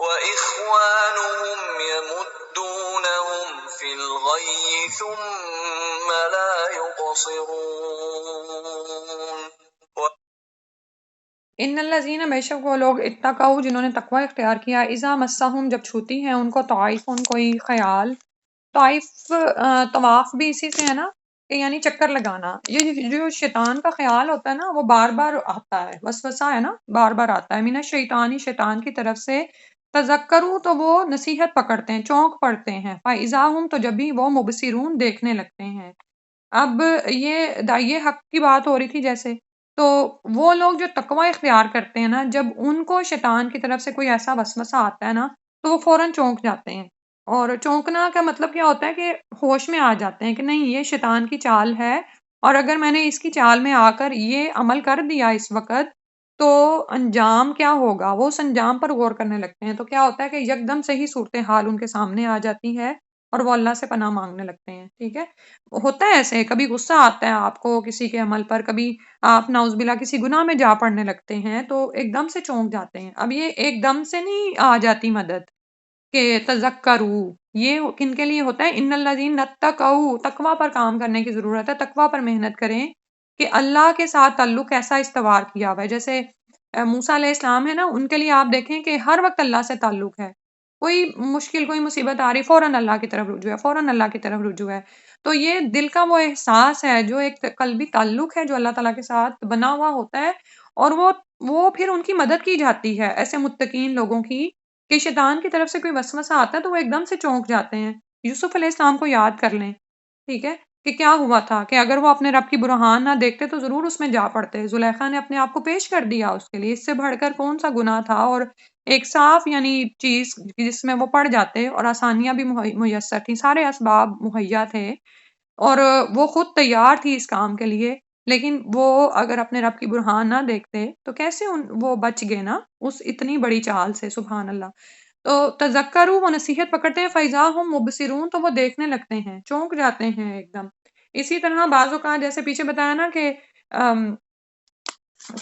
وإخوانهم يمدونهم في الغي ثم لا يقصرون ان الذین بے شک وہ لوگ اتقوا جنہوں نے تقوی اختیار کیا، اذا مسہم جب چھوتی ہے ان کو طائف کوئی خیال، طائف طواف بھی اسی سے ہے نا، کہ یعنی چکر لگانا، یہ جو شیطان کا خیال ہوتا ہے نا وہ بار بار آتا ہے، وسوسہ ہے نا بار بار آتا ہے، من الشیطان شیطان کی طرف سے، تذکروا تو وہ نصیحت پکڑتے ہیں، چونک پڑتے ہیں، فاذا ہم تو جب بھی وہ مبصرون دیکھنے لگتے ہیں۔ اب یہ داعیے حق کی بات ہو رہی تھی جیسے، تو وہ لوگ جو تقوی اختیار کرتے ہیں نا، جب ان کو شیطان کی طرف سے کوئی ایسا وسوسہ آتا ہے نا تو وہ فوراً چونک جاتے ہیں، اور چونکنا کا مطلب کیا ہوتا ہے کہ ہوش میں آ جاتے ہیں کہ نہیں یہ شیطان کی چال ہے، اور اگر میں نے اس کی چال میں آ کر یہ عمل کر دیا اس وقت تو انجام کیا ہوگا، وہ اس انجام پر غور کرنے لگتے ہیں، تو کیا ہوتا ہے کہ یکدم سے ہی صورتحال ان کے سامنے آ جاتی ہے اور وہ اللہ سے پناہ مانگنے لگتے ہیں، ٹھیک ہے۔ ہوتا ہے ایسے، کبھی غصہ آتا ہے آپ کو کسی کے عمل پر، کبھی آپ نعوذ باللہ کسی گناہ میں جا پڑنے لگتے ہیں تو ایک دم سے چونک جاتے ہیں۔ اب یہ ایک دم سے نہیں آ جاتی مدد کہ تذکروا، یہ کن کے لیے ہوتا ہے؟ ان الذین اتقوا، تقوی پر کام کرنے کی ضرورت ہے، تقوی پر محنت کریں کہ اللہ کے ساتھ تعلق کیسا استوار کیا ہوا ہے، جیسے موسیٰ علیہ السلام ہے نا، ان کے لیے آپ دیکھیں کہ ہر وقت اللہ سے تعلق ہے، کوئی مشکل کوئی مصیبت آ رہی فوراً اللہ کی طرف رجوع ہے، فوراً اللہ کی طرف رجوع ہے، تو یہ دل کا وہ احساس ہے جو ایک قلبی تعلق ہے جو اللہ تعالیٰ کے ساتھ بنا ہوا ہوتا ہے، اور وہ پھر ان کی مدد کی جاتی ہے ایسے متقین لوگوں کی، کہ شیطان کی طرف سے کوئی وسوسہ آتا ہے تو وہ ایک دم سے چونک جاتے ہیں۔ یوسف علیہ السلام کو یاد کر لیں، ٹھیک ہے، کہ کیا ہوا تھا کہ اگر وہ اپنے رب کی برہان نہ دیکھتے تو ضرور اس میں جا پڑتے، زلیخا نے اپنے آپ کو پیش کر دیا اس کے لیے، اس سے بڑھ کر کون سا گناہ تھا، اور ایک صاف یعنی چیز جس میں وہ پڑ جاتے، اور آسانیاں بھی میسر تھیں، سارے اسباب مہیا تھے، اور وہ خود تیار تھی اس کام کے لیے، لیکن وہ اگر اپنے رب کی برہان نہ دیکھتے تو کیسے وہ بچ گئے نا اس اتنی بڑی چال سے، سبحان اللہ۔ تو تذکروا وہ نصیحت پکڑتے ہیں، فیضا ہم مبصرون تو وہ دیکھنے لگتے ہیں، چونک جاتے ہیں ایک دم۔ اسی طرح بعض اوقات جیسے پیچھے بتایا نا کہ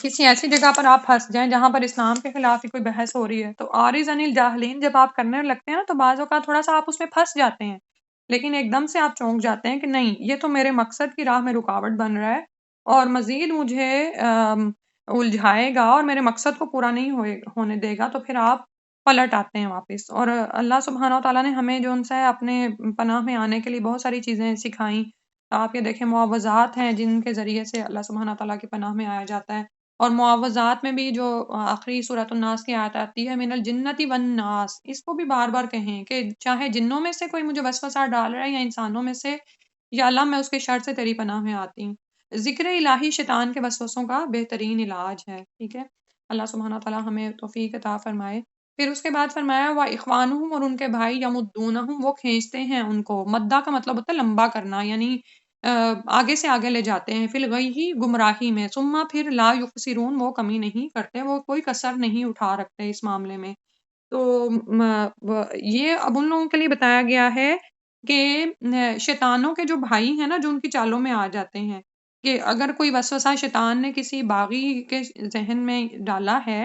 کسی ایسی جگہ پر آپ پھنس جائیں جہاں پر اسلام کے خلاف ہی کوئی بحث ہو رہی ہے تو عارض عن الجاہلین جب آپ کرنے لگتے ہیں نا تو بعض اوقات تھوڑا سا آپ اس میں پھنس جاتے ہیں، لیکن ایک دم سے آپ چونک جاتے ہیں کہ نہیں یہ تو میرے مقصد کی راہ میں رکاوٹ بن رہا ہے اور مزید مجھے الجھائے گا اور میرے مقصد کو پورا نہیں ہونے دے گا، تو پھر آپ پلٹ آتے ہیں واپس۔ اور اللہ سبحانہ و تعالیٰ نے ہمیں جو ان سے اپنے پناہ میں آنے کے لیے بہت ساری چیزیں سکھائیں، آپ یہ دیکھیں معوذات ہیں جن کے ذریعے سے اللہ سبحانہ و تعالیٰ کی پناہ میں آیا جاتا ہے، اور معوذات میں بھی جو آخری سورۃ الناس کی آیت آتی ہے من الجنۃ والناس، اس کو بھی بار بار کہیں کہ چاہے جنوں میں سے کوئی مجھے وسوسہ ڈال رہا ہے یا انسانوں میں سے، یا اللہ میں اس کے شر سے تیری پناہ میں آتی ہوں۔ ذکر الہی شیطان کے وسوسوں کا بہترین علاج ہے، ٹھیک ہے، اللہ سبحانہ تعالیٰ ہمیں توفیق عطا فرمائے۔ پھر اس کے بعد فرمایا وہ اخوانہم، اور ان کے بھائی، یمدونہم وہ کھینچتے ہیں ان کو، مدہ کا مطلب ہوتا ہے لمبا کرنا، یعنی آگے سے آگے لے جاتے ہیں، فی الغی گمراہی میں، ثم پھر لا یقصرون وہ کمی نہیں کرتے، وہ کوئی کسر نہیں اٹھا رکھتے اس معاملے میں۔ تو یہ اب ان لوگوں کے لیے بتایا گیا ہے کہ شیطانوں کے جو بھائی ہیں نا جو ان کی چالوں میں آ جاتے ہیں، کہ اگر کوئی وسوسہ شیطان نے کسی باغی کے ذہن میں ڈالا ہے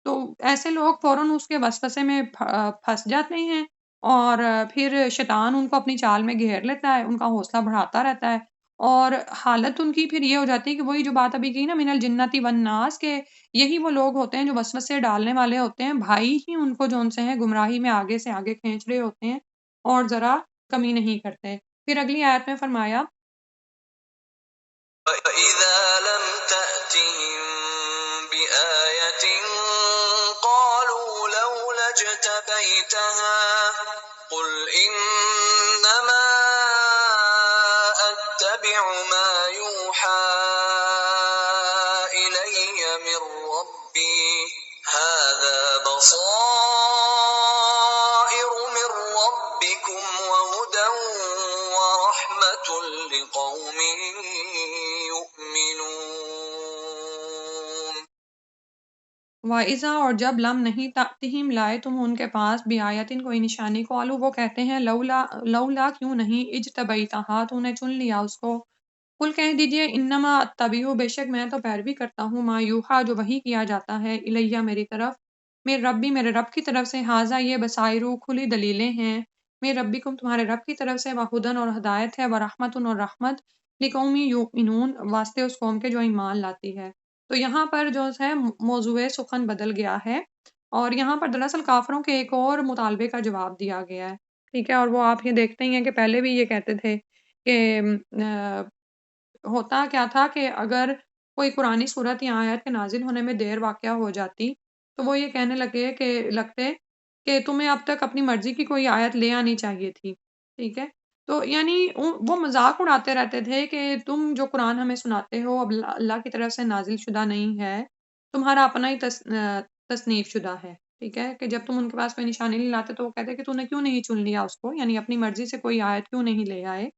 تو ایسے لوگ فوراً اس کے وسوسے میں پھنس جاتے ہیں، اور پھر شیطان ان کو اپنی چال میں گھیر لیتا ہے، ان کا حوصلہ بڑھاتا رہتا ہے، اور حالت ان کی پھر یہ ہو جاتی ہے کہ وہی جو بات ابھی کی نا من الجنتی والناس، کہ یہی وہ لوگ ہوتے ہیں جو وسوسے ڈالنے والے ہوتے ہیں، بھائی ہی ان کو جو ان سے ہیں گمراہی میں آگے سے آگے کھینچ رہے ہوتے ہیں اور ذرا کمی نہیں کرتے۔ پھر اگلی آیت میں فرمایا وَإِذَا لَمْ تَأْتِهِم بِآيَةٍ قَالُوا لَوْلَا اجْتَبَيْتَهَا قُلْ إِنَّمَا أَتَّبِعُ مَا يُوحَىٰ إِلَيَّ مِن رَّبِّي هَٰذَا بَصَائِرُ مِن رَّبِّكُمْ وَهُدًى وَرَحْمَةٌ لِّقَوْمٍ يُؤْمِنُونَ۔ وَإِذَا اور جب لم نہیں تَأْتِہِم لائے تم ان کے پاس بِآیَةٍ کوئی نشانی، قالوا وہ کہتے ہیں لولا کیوں نہیں اجتبیتہا تو نے چن لیا اس کو، قل کہہ دیجئے انما اتبع بے شک میں تو پیروی کرتا ہوں ما یوحا جو وحی کیا جاتا ہے الیہ میری طرف، میرے ربی میرے رب کی طرف سے، ھذا یہ بصائر کھلی دلیلیں ہیں، میرے ربکم تمہارے رب کی طرف سے، وہدن اور ہدایت ہے، ورحمت اور رحمت، لقوم یؤمنون واسطے اس قوم کے جو ایمان لاتی ہے۔ تو یہاں پر جو ہے موضوع سخن بدل گیا ہے، اور یہاں پر دراصل کافروں کے ایک اور مطالبے کا جواب دیا گیا ہے، ٹھیک ہے، اور وہ آپ یہ دیکھتے ہی ہیں کہ پہلے بھی یہ کہتے تھے کہ ہوتا کیا تھا کہ اگر کوئی قرآنی صورت یا آیت کے نازل ہونے میں دیر واقع ہو جاتی تو وہ یہ کہنے لگتے کہ تمہیں اب تک اپنی مرضی کی کوئی آیت لے آنی چاہیے تھی، ٹھیک ہے، تو یعنی وہ مذاق اڑاتے رہتے تھے کہ تم جو قرآن ہمیں سناتے ہو اب اللہ کی طرف سے نازل شدہ نہیں ہے، تمہارا اپنا ہی تصنیف شدہ ہے، ٹھیک ہے، کہ جب تم ان کے پاس کوئی نشانی نہیں لاتے تو وہ کہتے کہ تو نے کیوں نہیں چن لیا اس کو، یعنی اپنی مرضی سے کوئی آیت کیوں نہیں لے آئے۔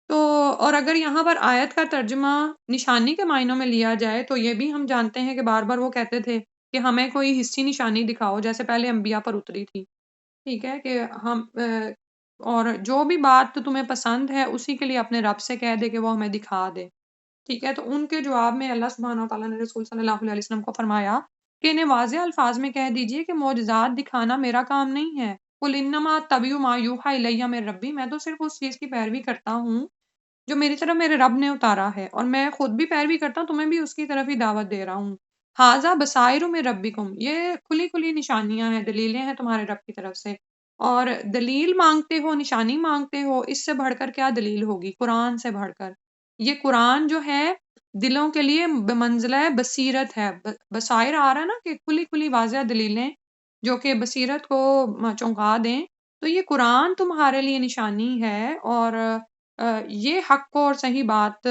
تو اور اگر یہاں پر آیت کا ترجمہ نشانی کے معنوں میں لیا جائے تو یہ بھی ہم جانتے ہیں کہ بار بار وہ کہتے تھے کہ ہمیں کوئی حصی نشانی دکھاؤ، جیسے پہلے انبیاء پر اتری تھی، ٹھیک ہے، کہ ہم اور جو بھی بات تمہیں پسند ہے اسی کے لیے اپنے رب سے کہہ دے کہ وہ ہمیں دکھا دے، ٹھیک ہے، تو ان کے جواب میں اللہ سبحانہ و تعالیٰ نے رسول صلی اللہ علیہ وسلم کو فرمایا کہ انہیں واضح الفاظ میں کہہ دیجئے کہ معجزات دکھانا میرا کام نہیں ہے، قُلْ إِنَّمَا أَتَّبِعُ مَا يُوحَىٰ إِلَيَّ مِن رَبِّي، میں تو صرف اس چیز کی پیروی کرتا ہوں جو میری طرف میرے رب نے اتارا ہے، اور میں خود بھی پیروی کرتا ہوں، تمہیں بھی اس کی طرف ہی دعوت دے رہا ہوں۔ ھذا بصائر من ربکم، یہ کھلی کھلی نشانیاں ہیں، دلیلیں ہیں تمہارے رب کی طرف سے، اور دلیل مانگتے ہو، نشانی مانگتے ہو، اس سے بڑھ کر کیا دلیل ہوگی؟ قرآن سے بڑھ کر یہ قرآن جو ہے دلوں کے لیے بمنزلہ بصیرت ہے، بصائر آ رہا ہے نا کہ کھلی کھلی واضح دلیلیں جو کہ بصیرت کو چونکا دیں، تو یہ قرآن تمہارے لیے نشانی ہے، اور یہ حق کو اور صحیح بات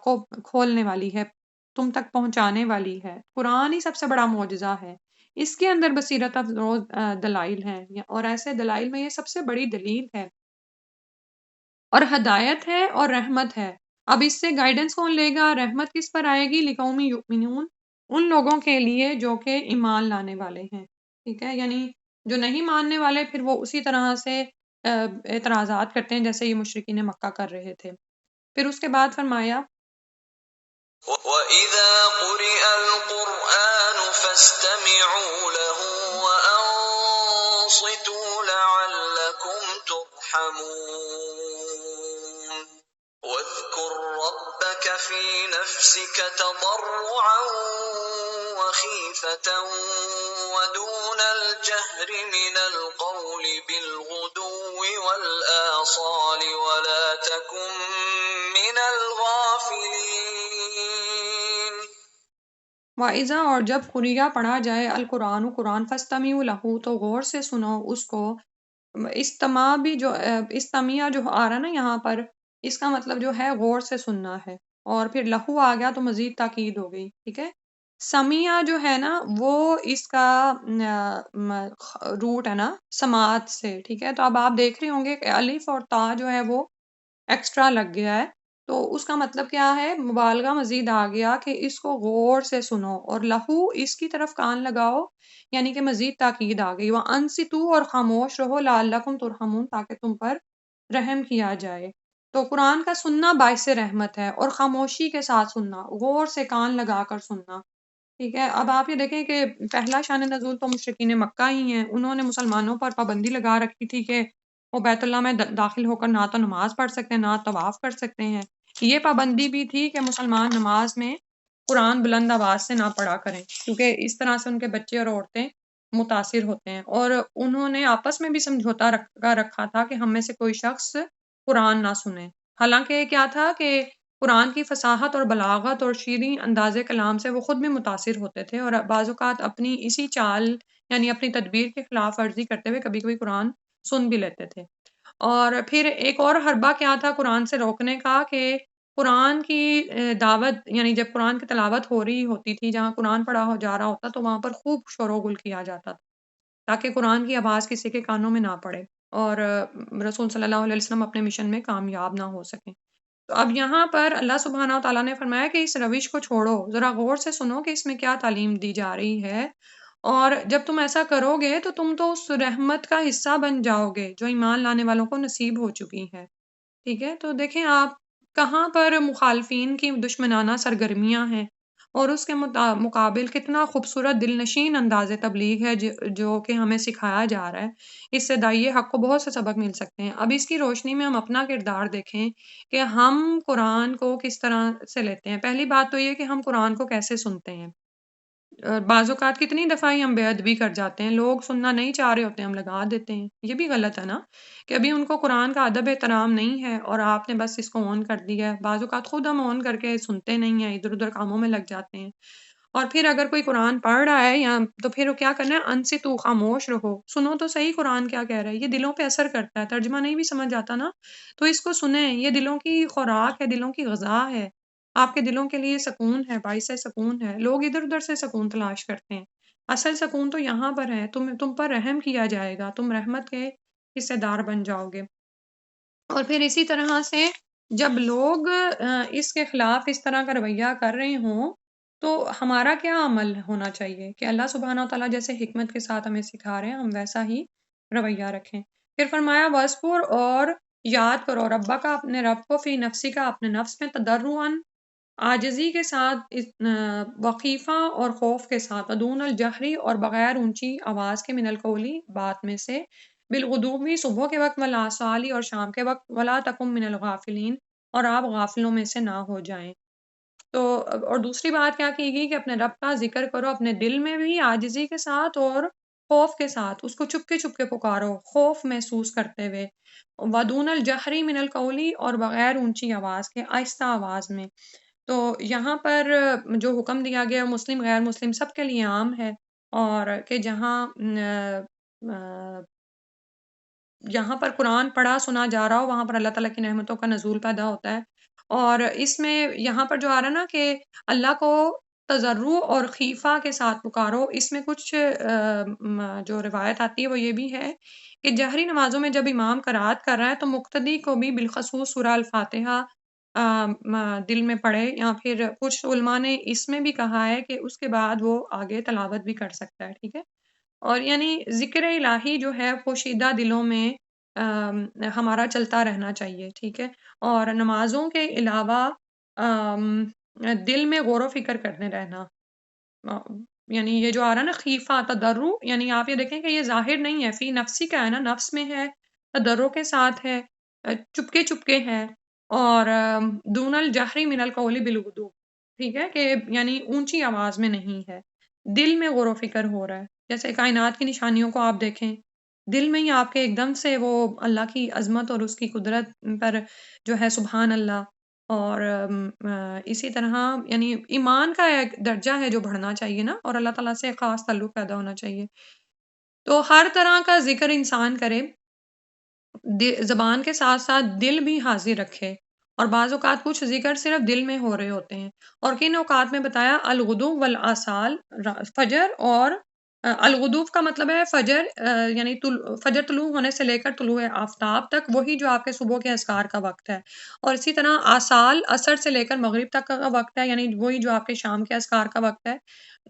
کو کھولنے والی ہے، تم تک پہنچانے والی ہے، قرآن ہی سب سے بڑا معجزہ ہے، اس کے اندر بصیرت افروز دلائل ہیں، اور ایسے دلائل میں یہ سب سے بڑی دلیل ہے، اور ہدایت ہے اور رحمت ہے۔ اب اس سے گائیڈنس کون لے گا؟ رحمت کس پر آئے گی؟ لِقَوْمٍ یُؤْمِنُونَ، ان لوگوں کے لیے جو کہ ایمان لانے والے ہیں، ٹھیک ہے، یعنی جو نہیں ماننے والے پھر وہ اسی طرح سے اعتراضات کرتے ہیں جیسے یہ مشرکین مکہ کر رہے تھے۔ پھر اس کے بعد فرمایا وَإِذَا قُرِئَ الْقُرْآنُ فَاسْتَمِعُوا لَهُ وَأَنصِتُوا لَعَلَّكُمْ تُرْحَمُونَ وَاذْكُر رَّبَّكَ فِي نَفْسِكَ تَضَرُّعًا وَخِيفَةً وَدُونَ الْجَهْرِ مِنَ الْقَوْلِ بِالْغُدُوِّ وَالْآصَالِ وَلَا تَكُن مِّنَ الْغَافِلِينَ۔ وَإِذَا، اور جب قُرِئَ پڑھا جائے القرآن قرآن فَاسْتَمِعُوا لَهُ تو غور سے سنو اس کو، استماع بھی جو استمیہ جو آ رہا نا یہاں پر، اس کا مطلب جو ہے غور سے سننا ہے، اور پھر لہو آ گیا تو مزید تاکید ہو گئی، ٹھیک ہے، سمیع جو ہے نا وہ اس کا روٹ ہے نا سماعت سے، ٹھیک ہے، تو اب آپ دیکھ رہے ہوں گے کہ الف اور تا جو ہے وہ ایکسٹرا لگ گیا ہے، تو اس کا مطلب کیا ہے؟ مبالغہ مزید آ گیا کہ اس کو غور سے سنو، اور لہو اس کی طرف کان لگاؤ، یعنی کہ مزید تاکید آ گئی، وَأَنصِتُوا، اور خاموش رہو، لَعَلَّكُمْ تُرْحَمُونَ، تاکہ تم پر رحم کیا جائے۔ تو قرآن کا سننا باعث رحمت ہے، اور خاموشی کے ساتھ سننا، غور سے کان لگا کر سننا، ٹھیک ہے۔ اب آپ یہ دیکھیں کہ پہلا شان نزول تو مشرکین مکہ ہی ہیں، انہوں نے مسلمانوں پر پابندی لگا رکھی تھی کہ وہ بیت اللہ میں داخل ہو کر نہ تو نماز پڑھ سکتے ہیں، نہ طواف کر سکتے ہیں، یہ پابندی بھی تھی کہ مسلمان نماز میں قرآن بلند آواز سے نہ پڑھا کریں، کیونکہ اس طرح سے ان کے بچے اور عورتیں متاثر ہوتے ہیں، اور انہوں نے آپس میں بھی سمجھوتا رکھا تھا کہ ہم میں سے کوئی شخص قرآن نہ سنے، حالانکہ کیا تھا کہ قرآن کی فصاحت اور بلاغت اور شیریں انداز کلام سے وہ خود بھی متاثر ہوتے تھے، اور بعض اوقات اپنی اسی چال یعنی اپنی تدبیر کے خلاف ورزی کرتے ہوئے کبھی کبھی قرآن سن بھی لیتے تھے۔ اور پھر ایک اور حربہ کیا تھا قرآن سے روکنے کا کہ قرآن کی دعوت، یعنی جب قرآن کی تلاوت ہو رہی ہوتی تھی، جہاں قرآن پڑھا ہو جا رہا ہوتا تو وہاں پر خوب شور و گل کیا جاتا تھا تاکہ قرآن کی آواز کسی کے کانوں میں نہ پڑے، اور رسول صلی اللہ علیہ وسلم اپنے مشن میں کامیاب نہ ہو سکیں۔ تو اب یہاں پر اللہ سبحانہ و تعالیٰ نے فرمایا کہ اس روش کو چھوڑو، ذرا غور سے سنو کہ اس میں کیا تعلیم دی جا رہی ہے، اور جب تم ایسا کرو گے تو تم تو اس رحمت کا حصہ بن جاؤ گے جو ایمان لانے والوں کو نصیب ہو چکی ہے، ٹھیک ہے، تو دیکھیں آپ کہاں پر مخالفین کی دشمنانہ سرگرمیاں ہیں، اور اس کے مقابل کتنا خوبصورت دل نشین انداز تبلیغ ہے جو کہ ہمیں سکھایا جا رہا ہے۔ اس سے داعیے حق کو بہت سے سبق مل سکتے ہیں۔ اب اس کی روشنی میں ہم اپنا کردار دیکھیں کہ ہم قرآن کو کس طرح سے لیتے ہیں۔ پہلی بات تو یہ کہ ہم قرآن کو کیسے سنتے ہیں۔ بعض اوقات کتنی دفعہ ہی ہم بے ادبی کر جاتے ہیں، لوگ سننا نہیں چاہ رہے ہوتے ہیں، ہم لگا دیتے ہیں۔ یہ بھی غلط ہے نا کہ ابھی ان کو قرآن کا ادب احترام نہیں ہے اور آپ نے بس اس کو آن کر دیا ہے۔ بعض اوقات خود ہم آن کر کے سنتے نہیں ہیں، ادھر ادھر کاموں میں لگ جاتے ہیں۔ اور پھر اگر کوئی قرآن پڑھ رہا ہے یا تو پھر کیا کرنا ہے، انصتو، خاموش رہو، سنو تو صحیح قرآن کیا کہہ رہا ہے۔ یہ دلوں پہ اثر کرتا ہے، ترجمہ نہیں بھی سمجھ آتا نا تو اس کو سنیں، یہ دلوں کی خوراک ہے، دلوں کی غذا ہے، آپ کے دلوں کے لیے سکون ہے، باعث سکون ہے۔ لوگ ادھر ادھر سے سکون تلاش کرتے ہیں، اصل سکون تو یہاں پر ہے، تم پر رحم کیا جائے گا، تم رحمت کے حصے دار بن جاؤ گے۔ اور پھر اسی طرح سے جب لوگ اس کے خلاف اس طرح کا رویہ کر رہے ہوں تو ہمارا کیا عمل ہونا چاہیے کہ اللہ سبحانہ وتعالیٰ جیسے حکمت کے ساتھ ہمیں سکھا رہے ہیں ہم ویسا ہی رویہ رکھیں۔ پھر فرمایا وَاذْكُرْ، اور یاد کرو، ربا کا، اپنے رب کو، فی نفسی کا، اپنے نفس میں، تضرعاً، عاجزی کے ساتھ، وقیفہ اور خوف کے ساتھ، دون الجہری، اور بغیر اونچی آواز کے، من القولی، بات میں سے، بالغدوی، صبح کے وقت، والآصالی، اور شام کے وقت، ولا تکن من الغافلین، اور آپ غافلوں میں سے نہ ہو جائیں۔ تو اور دوسری بات کیا کی گئی کہ اپنے رب کا ذکر کرو اپنے دل میں بھی عاجزی کے ساتھ اور خوف کے ساتھ، اس کو چپ کے پکارو، خوف محسوس کرتے ہوئے، ودون الجہری من القولی، اور بغیر اونچی آواز کے، آہستہ آواز میں۔ تو یہاں پر جو حکم دیا گیا مسلم غیر مسلم سب کے لیے عام ہے، اور کہ جہاں پر قرآن پڑھا سنا جا رہا ہو وہاں پر اللہ تعالیٰ کی نعمتوں کا نزول پیدا ہوتا ہے۔ اور اس میں یہاں پر جو آ رہا ہے نا کہ اللہ کو تضرع اور خیفہ کے ساتھ پکارو، اس میں کچھ جو روایت آتی ہے وہ یہ بھی ہے کہ جہری نمازوں میں جب امام قرات کر رہا ہے تو مقتدی کو بھی بالخصوص سورہ الفاتحہ دل میں پڑھے، یا پھر کچھ علماء نے اس میں بھی کہا ہے کہ اس کے بعد وہ آگے تلاوت بھی کر سکتا ہے، ٹھیک ہے۔ اور یعنی ذکر الہی جو ہے پوشیدہ دلوں میں ہمارا چلتا رہنا چاہیے، ٹھیک ہے۔ اور نمازوں کے علاوہ دل میں غور و فکر کرنے رہنا، آ، یعنی یہ جو آ رہا ہے نا خیفہ، تضرع، یعنی آپ یہ دیکھیں کہ یہ ظاہر نہیں ہے، فی نفسی کا ہے نا، نفس میں ہے، تضرع کے ساتھ ہے، چپکے ہے، اور دون الجہری من القول بالغدو، ٹھیک ہے، کہ یعنی اونچی آواز میں نہیں ہے، دل میں غور و فکر ہو رہا ہے۔ جیسے کائنات کی نشانیوں کو آپ دیکھیں، دل میں ہی آپ کے ایک دم سے وہ اللہ کی عظمت اور اس کی قدرت پر جو ہے سبحان اللہ، اور اسی طرح یعنی ایمان کا ایک درجہ ہے جو بڑھنا چاہیے نا، اور اللہ تعالیٰ سے خاص تعلق پیدا ہونا چاہیے۔ تو ہر طرح کا ذکر انسان کرے، زبان کے ساتھ ساتھ دل بھی حاضر رکھے، اور بعض اوقات کچھ ذکر صرف دل میں ہو رہے ہوتے ہیں، اور کن اوقات میں بتایا الغدو والآصال، فجر اور الغدوف کا مطلب ہے فجر، یعنی فجر طلوع ہونے سے لے کر طلوع آفتاب تک، وہی جو آپ کے صبح کے اذکار کا وقت ہے، اور اسی طرح آصال عصر سے لے کر مغرب تک کا وقت ہے، یعنی وہی جو آپ کے شام کے اذکار کا وقت ہے۔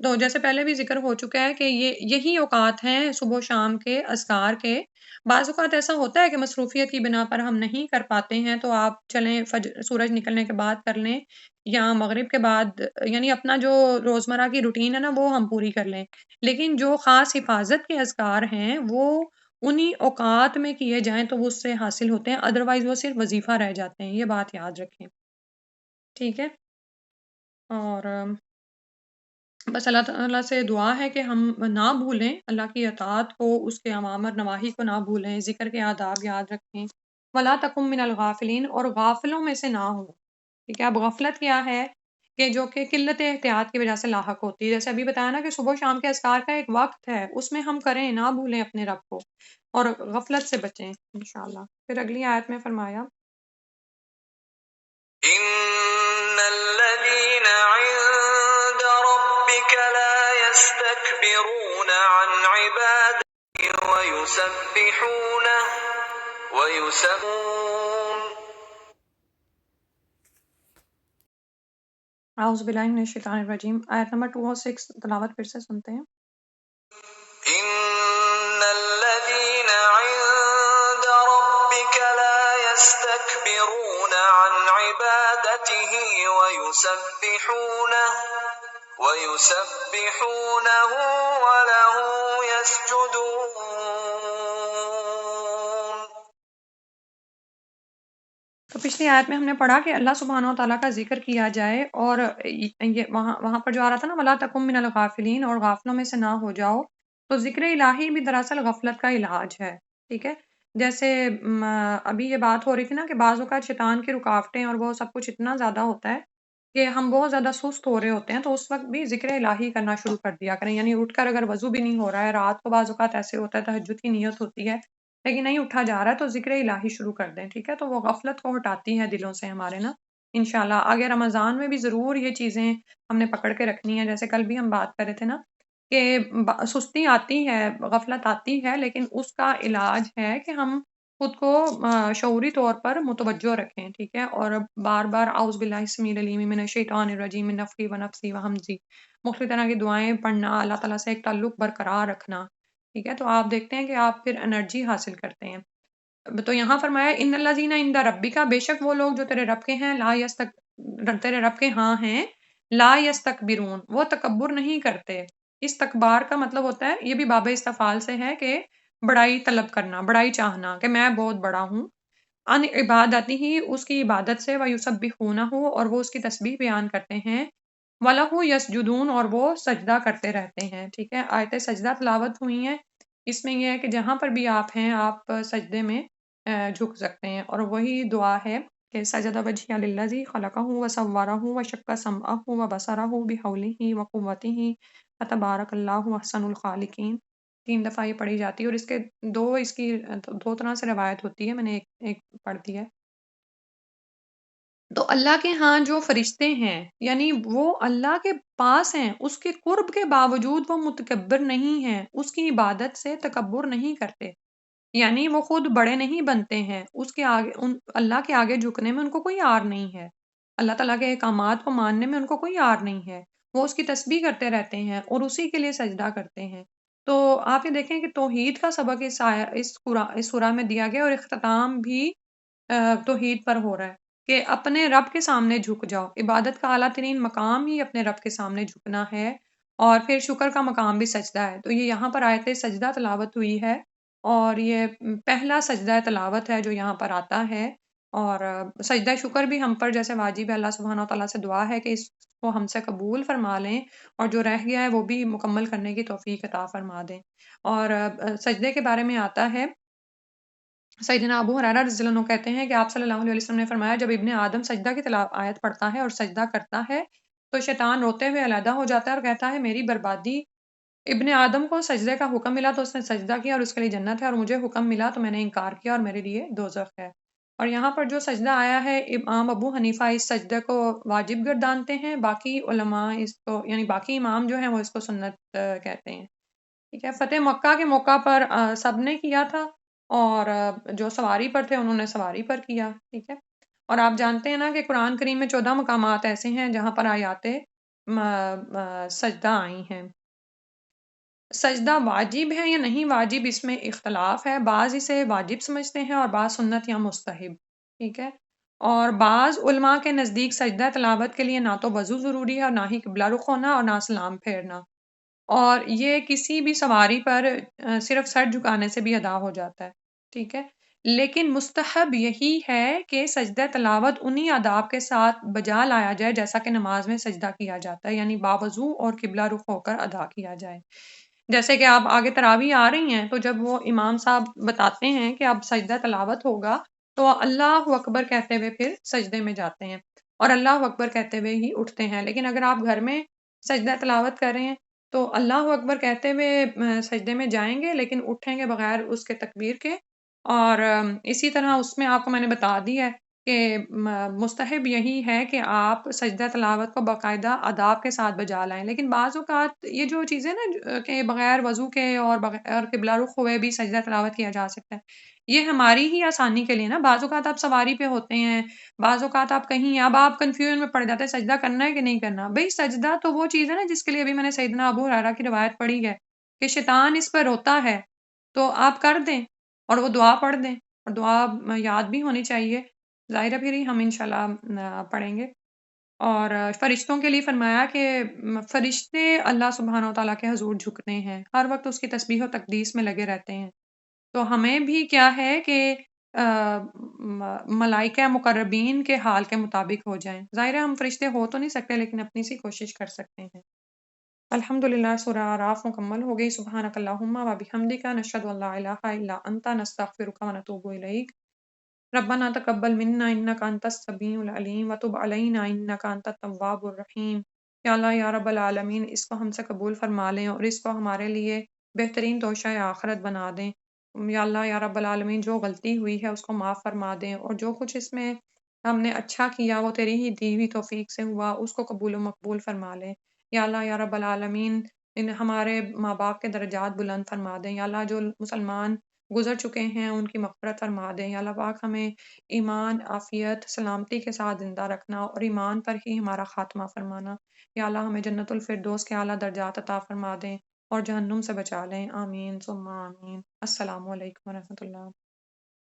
تو جیسے پہلے بھی ذکر ہو چکا ہے کہ یہی اوقات ہیں صبح و شام کے اذکار کے۔ بعض اوقات ایسا ہوتا ہے کہ مصروفیت کی بنا پر ہم نہیں کر پاتے ہیں تو آپ چلیں سورج نکلنے کے بعد کر لیں، یا مغرب کے بعد، یعنی اپنا جو روزمرہ کی روٹین ہے نا وہ ہم پوری کر لیں، لیکن جو خاص حفاظت کے اذکار ہیں وہ انہی اوقات میں کیے جائیں تو وہ اس سے حاصل ہوتے ہیں، ادروائز وہ صرف وظیفہ رہ جاتے ہیں، یہ بات یاد رکھیں، ٹھیک ہے۔ اور بس اللہ تعالیٰ سے دعا ہے کہ ہم نہ بھولیں اللہ کی اطاعت کو، اس کے اوامر نواہی کو نہ بھولیں، ذکر کے آداب یاد رکھیں، ولا تکن من الغافلین، اور غافلوں میں سے نہ ہو، ٹھیک ہے۔ اب غفلت کیا ہے کہ جو کہ قلت احتیاط کی وجہ سے لاحق ہوتی ہے، جیسے ابھی بتایا نا کہ صبح و شام کے اذکار کا ایک وقت ہے، اس میں ہم کریں، نہ بھولیں اپنے رب کو، اور غفلت سے بچیں انشاءاللہ۔ پھر اگلی آیت میں فرمایا إن الذين عند ربك لا يستكبرون عن عبادته ويسبحونه اعوذ باللہ من الشیطان الرجیم، آیت نمبر 206 تلاوت پھر سے سنتے ہیں۔ إن الذين عند ربك لا يستكبرون عن عبادته ويسبحونه وَيُسَبِّحُونَهُ وَلَهُ يَسْجُدُونَ۔ تو پچھلی آیت میں ہم نے پڑھا کہ اللہ سبحانہ و تعالیٰ کا ذکر کیا جائے، اور یہ وہاں پر جو آ رہا تھا نا وَلَا تَکُن مِّنَ الْغَافِلِينَ، اور غافلوں میں سے نہ ہو جاؤ، تو ذکر الہی بھی دراصل غفلت کا علاج ہے، ٹھیک ہے؟ جیسے ابھی یہ بات ہو رہی تھی نا کہ بعض اوقات شیطان کی رکاوٹیں اور وہ سب کچھ اتنا زیادہ ہوتا ہے کہ ہم بہت زیادہ سست ہو رہے ہوتے ہیں، تو اس وقت بھی ذکر الہی کرنا شروع کر دیا کریں، یعنی اٹھ کر اگر وضو بھی نہیں ہو رہا ہے، رات کو بعض اوقات ایسے ہوتا ہے تہجد کی نیت ہوتی ہے لیکن نہیں اٹھا جا رہا ہے، تو ذکر الہی شروع کر دیں، ٹھیک ہے؟ تو وہ غفلت کو ہٹاتی ہے دلوں سے ہمارے نا، انشاءاللہ۔ آگے رمضان میں بھی ضرور یہ چیزیں ہم نے پکڑ کے رکھنی ہے، جیسے کل بھی ہم بات کر رہے تھے نا کہ سستی آتی ہے، غفلت آتی ہے، لیکن اس کا علاج ہے کہ ہم خود کو شعوری طور پر متوجہ رکھیں، ٹھیک ہے؟ اور بار بار اعوذ باللہ السمیع العلیم من الشیطان الرجیم من نفخی ونفثی وہمزی، مختلف طرح کی دعائیں پڑھنا، اللہ تعالیٰ سے ایک تعلق برقرار رکھنا، ٹھیک ہے؟ تو آپ دیکھتے ہیں کہ آپ پھر انرجی حاصل کرتے ہیں۔ تو یہاں فرمایا ان الذین عند ربک، بے شک وہ لوگ جو تیرے رب کے ہیں، تیرے رب کے ہاں ہیں، لا یستکبرون، وہ تکبر نہیں کرتے۔ استکبار کا مطلب ہوتا ہے، یہ بھی باب استفعال سے ہے کہ بڑائی طلب کرنا، بڑائی چاہنا کہ میں بہت بڑا ہوں، ان عبادتی ہی، اس کی عبادت سے، وَيُسَبِّحُونَهُ، اور وہ اس کی تسبیح بیان کرتے ہیں، وَلَهُ يَسْجُدُونَ، اور وہ سجدہ کرتے رہتے ہیں، ٹھیک ہے؟ آیت سجدہ تلاوت ہوئی ہیں، اس میں یہ ہے کہ جہاں پر بھی آپ ہیں آپ سجدے میں جھک سکتے ہیں، اور وہی دعا ہے کہ سجد وجہی للذی خلقہ وصورہ وشق سمعہ وبصرہ بحولہ وقوتہ فتبارک اللہ احسن الخالقین۔ 3 دفعہ یہ پڑھی جاتی ہے، اور اس کی دو طرح سے روایت ہوتی ہے، میں نے ایک پڑھ دی ہے۔ تو اللہ کے ہاں جو فرشتے ہیں، یعنی وہ اللہ کے پاس ہیں، اس کے قرب کے باوجود وہ متکبر نہیں ہیں، اس کی عبادت سے تکبر نہیں کرتے، یعنی وہ خود بڑے نہیں بنتے ہیں، اس کے آگے اللہ کے آگے جھکنے میں ان کو کوئی عار نہیں ہے، اللہ تعالیٰ کے احکامات کو ماننے میں ان کو کوئی عار نہیں ہے، وہ اس کی تسبیح کرتے رہتے ہیں اور اسی کے لیے سجدہ کرتے ہیں۔ تو آپ یہ دیکھیں کہ توحید کا سبق اس سورہ میں دیا گیا، اور اختتام بھی توحید پر ہو رہا ہے کہ اپنے رب کے سامنے جھک جاؤ، عبادت کا اعلیٰ ترین مقام ہی اپنے رب کے سامنے جھکنا ہے، اور پھر شکر کا مقام بھی سجدہ ہے۔ تو یہ یہاں پر آیت سجدہ تلاوت ہوئی ہے، اور یہ پہلا سجدہ تلاوت ہے جو یہاں پر آتا ہے، اور سجدہ شکر بھی ہم پر جیسے واجب ہے، اللہ سبحانہ و تعالیٰ سے دعا ہے کہ اس کو ہم سے قبول فرما لیں، اور جو رہ گیا ہے وہ بھی مکمل کرنے کی توفیق عطا فرما دیں۔ اور سجدے کے بارے میں آتا ہے، سیدنا ابو ہریرہ رضی اللہ عنہ کہتے ہیں کہ آپ صلی اللہ علیہ وسلم نے فرمایا جب ابن آدم سجدہ کی آیت پڑھتا ہے اور سجدہ کرتا ہے تو شیطان روتے ہوئے علیحدہ ہو جاتا ہے اور کہتا ہے میری بربادی۔ ابن آدم کو سجدے کا حکم ملا تو اس نے سجدہ کیا اور اس کے لیے جنت ہے، اور مجھے حکم ملا تو میں نے انکار کیا اور میرے لیے دوزخ ہے۔ اور یہاں پر جو سجدہ آیا ہے، امام ابو حنیفہ اس سجدے کو واجب گردانتے ہیں، باقی علماء اس کو، یعنی باقی امام جو ہیں وہ اس کو سنت کہتے ہیں، ٹھیک ہے؟ فتح مکہ کے موقع پر سب نے کیا تھا، اور جو سواری پر تھے انہوں نے سواری پر کیا، ٹھیک ہے؟ اور آپ جانتے ہیں نا کہ قرآن کریم میں 14 مقامات ایسے ہیں جہاں پر آیات سجدہ آئی ہیں۔ سجدہ واجب ہے یا نہیں واجب، اس میں اختلاف ہے، بعض اسے واجب سمجھتے ہیں اور بعض سنت یا مستحب، ٹھیک ہے؟ اور بعض علماء کے نزدیک سجدہ تلاوت کے لیے نہ تو وضو ضروری ہے اور نہ ہی قبلہ رخ ہونا اور نہ سلام پھیرنا، اور یہ کسی بھی سواری پر صرف سر جھکانے سے بھی ادا ہو جاتا ہے، ٹھیک ہے؟ لیکن مستحب یہی ہے کہ سجدہ تلاوت انہی آداب کے ساتھ بجا لایا جائے جیسا کہ نماز میں سجدہ کیا جاتا ہے، یعنی باوضو اور قبلہ رخ ہو کر ادا کیا جائے۔ جیسے کہ آپ آگے تراویح آ رہی ہیں تو جب وہ امام صاحب بتاتے ہیں کہ اب سجدہ تلاوت ہوگا تو اللہ اکبر کہتے ہوئے پھر سجدے میں جاتے ہیں، اور اللہ اکبر کہتے ہوئے ہی اٹھتے ہیں، لیکن اگر آپ گھر میں سجدہ تلاوت کر رہے ہیں تو اللہ اکبر کہتے ہوئے سجدے میں جائیں گے لیکن اٹھیں گے بغیر اس کے تکبیر کے، اور اسی طرح اس میں آپ کو میں نے بتا دی ہے کہ مستحب یہی ہے کہ آپ سجدہ تلاوت کو باقاعدہ آداب کے ساتھ بجا لائیں، لیکن بعض اوقات یہ جو چیزیں نا کہ بغیر وضو کے اور بغیر قبلہ رخ ہوئے بھی سجدہ تلاوت کیا جا سکتا ہے، یہ ہماری ہی آسانی کے لیے نا، بعض اوقات آپ سواری پہ ہوتے ہیں، بعض اوقات آپ کہیں ہیں، اب آپ کنفیوژن میں پڑ جاتے ہیں سجدہ کرنا ہے کہ نہیں کرنا۔ بھئی سجدہ تو وہ چیز ہے نا جس کے لیے ابھی میں نے سیدنا ابو ہریرہ کی روایت پڑھی ہے کہ شیطان اس پر روتا ہے، تو آپ کر دیں اور وہ دعا پڑھ دیں، اور دعا یاد بھی ہونی چاہیے، ظاہر ہے پھر ہی ہم انشاءاللہ پڑھیں گے۔ اور فرشتوں کے لیے فرمایا کہ فرشتے اللہ سبحانہ و تعالیٰ کے حضور جھکتے ہیں، ہر وقت اس کی تسبیح و تقدیس میں لگے رہتے ہیں۔ تو ہمیں بھی کیا ہے کہ ملائکہ مقربین کے حال کے مطابق ہو جائیں۔ ظاہر ہے ہم فرشتے ہو تو نہیں سکتے، لیکن اپنی سی کوشش کر سکتے ہیں۔ الحمدللہ سورہ اعراف مکمل ہو گئی۔ سبحانک اللہم و بحمدک نشہد ان لا الہ الا انت نستغفرک و نتوب الیک۔ ربنا تقبل منا انک انت السمیع العلیم وتب علینا انک انت التواب الرحیم۔ یا اللہ یا رب العالمین، اس کو ہم سے قبول فرما لیں اور اس کو ہمارے لیے بہترین توشہ آخرت بنا دیں۔ یا اللہ یا رب العالمین، جو غلطی ہوئی ہے اس کو معاف فرما دیں، اور جو کچھ اس میں ہم نے اچھا کیا وہ تیری ہی دی ہوئی توفیق سے ہوا، اس کو قبول و مقبول فرما لیں۔ یا اللہ یا رب العالمین، ان ہمارے ماں باپ کے درجات بلند فرما دیں۔ یا اللہ جو مسلمان گزر چکے ہیں ان کی مغفرت فرما دیں۔ یا اللہ پاک ہمیں ایمان، عافیت، سلامتی کے ساتھ زندہ رکھنا اور ایمان پر ہی ہمارا خاتمہ فرمانا۔ یا اللہ ہمیں جنت الفردوس کے اعلیٰ درجات عطا فرما دیں اور جہنم سے بچا لیں۔ آمین ثم آمین۔ السلام علیکم ورحمۃ اللہ۔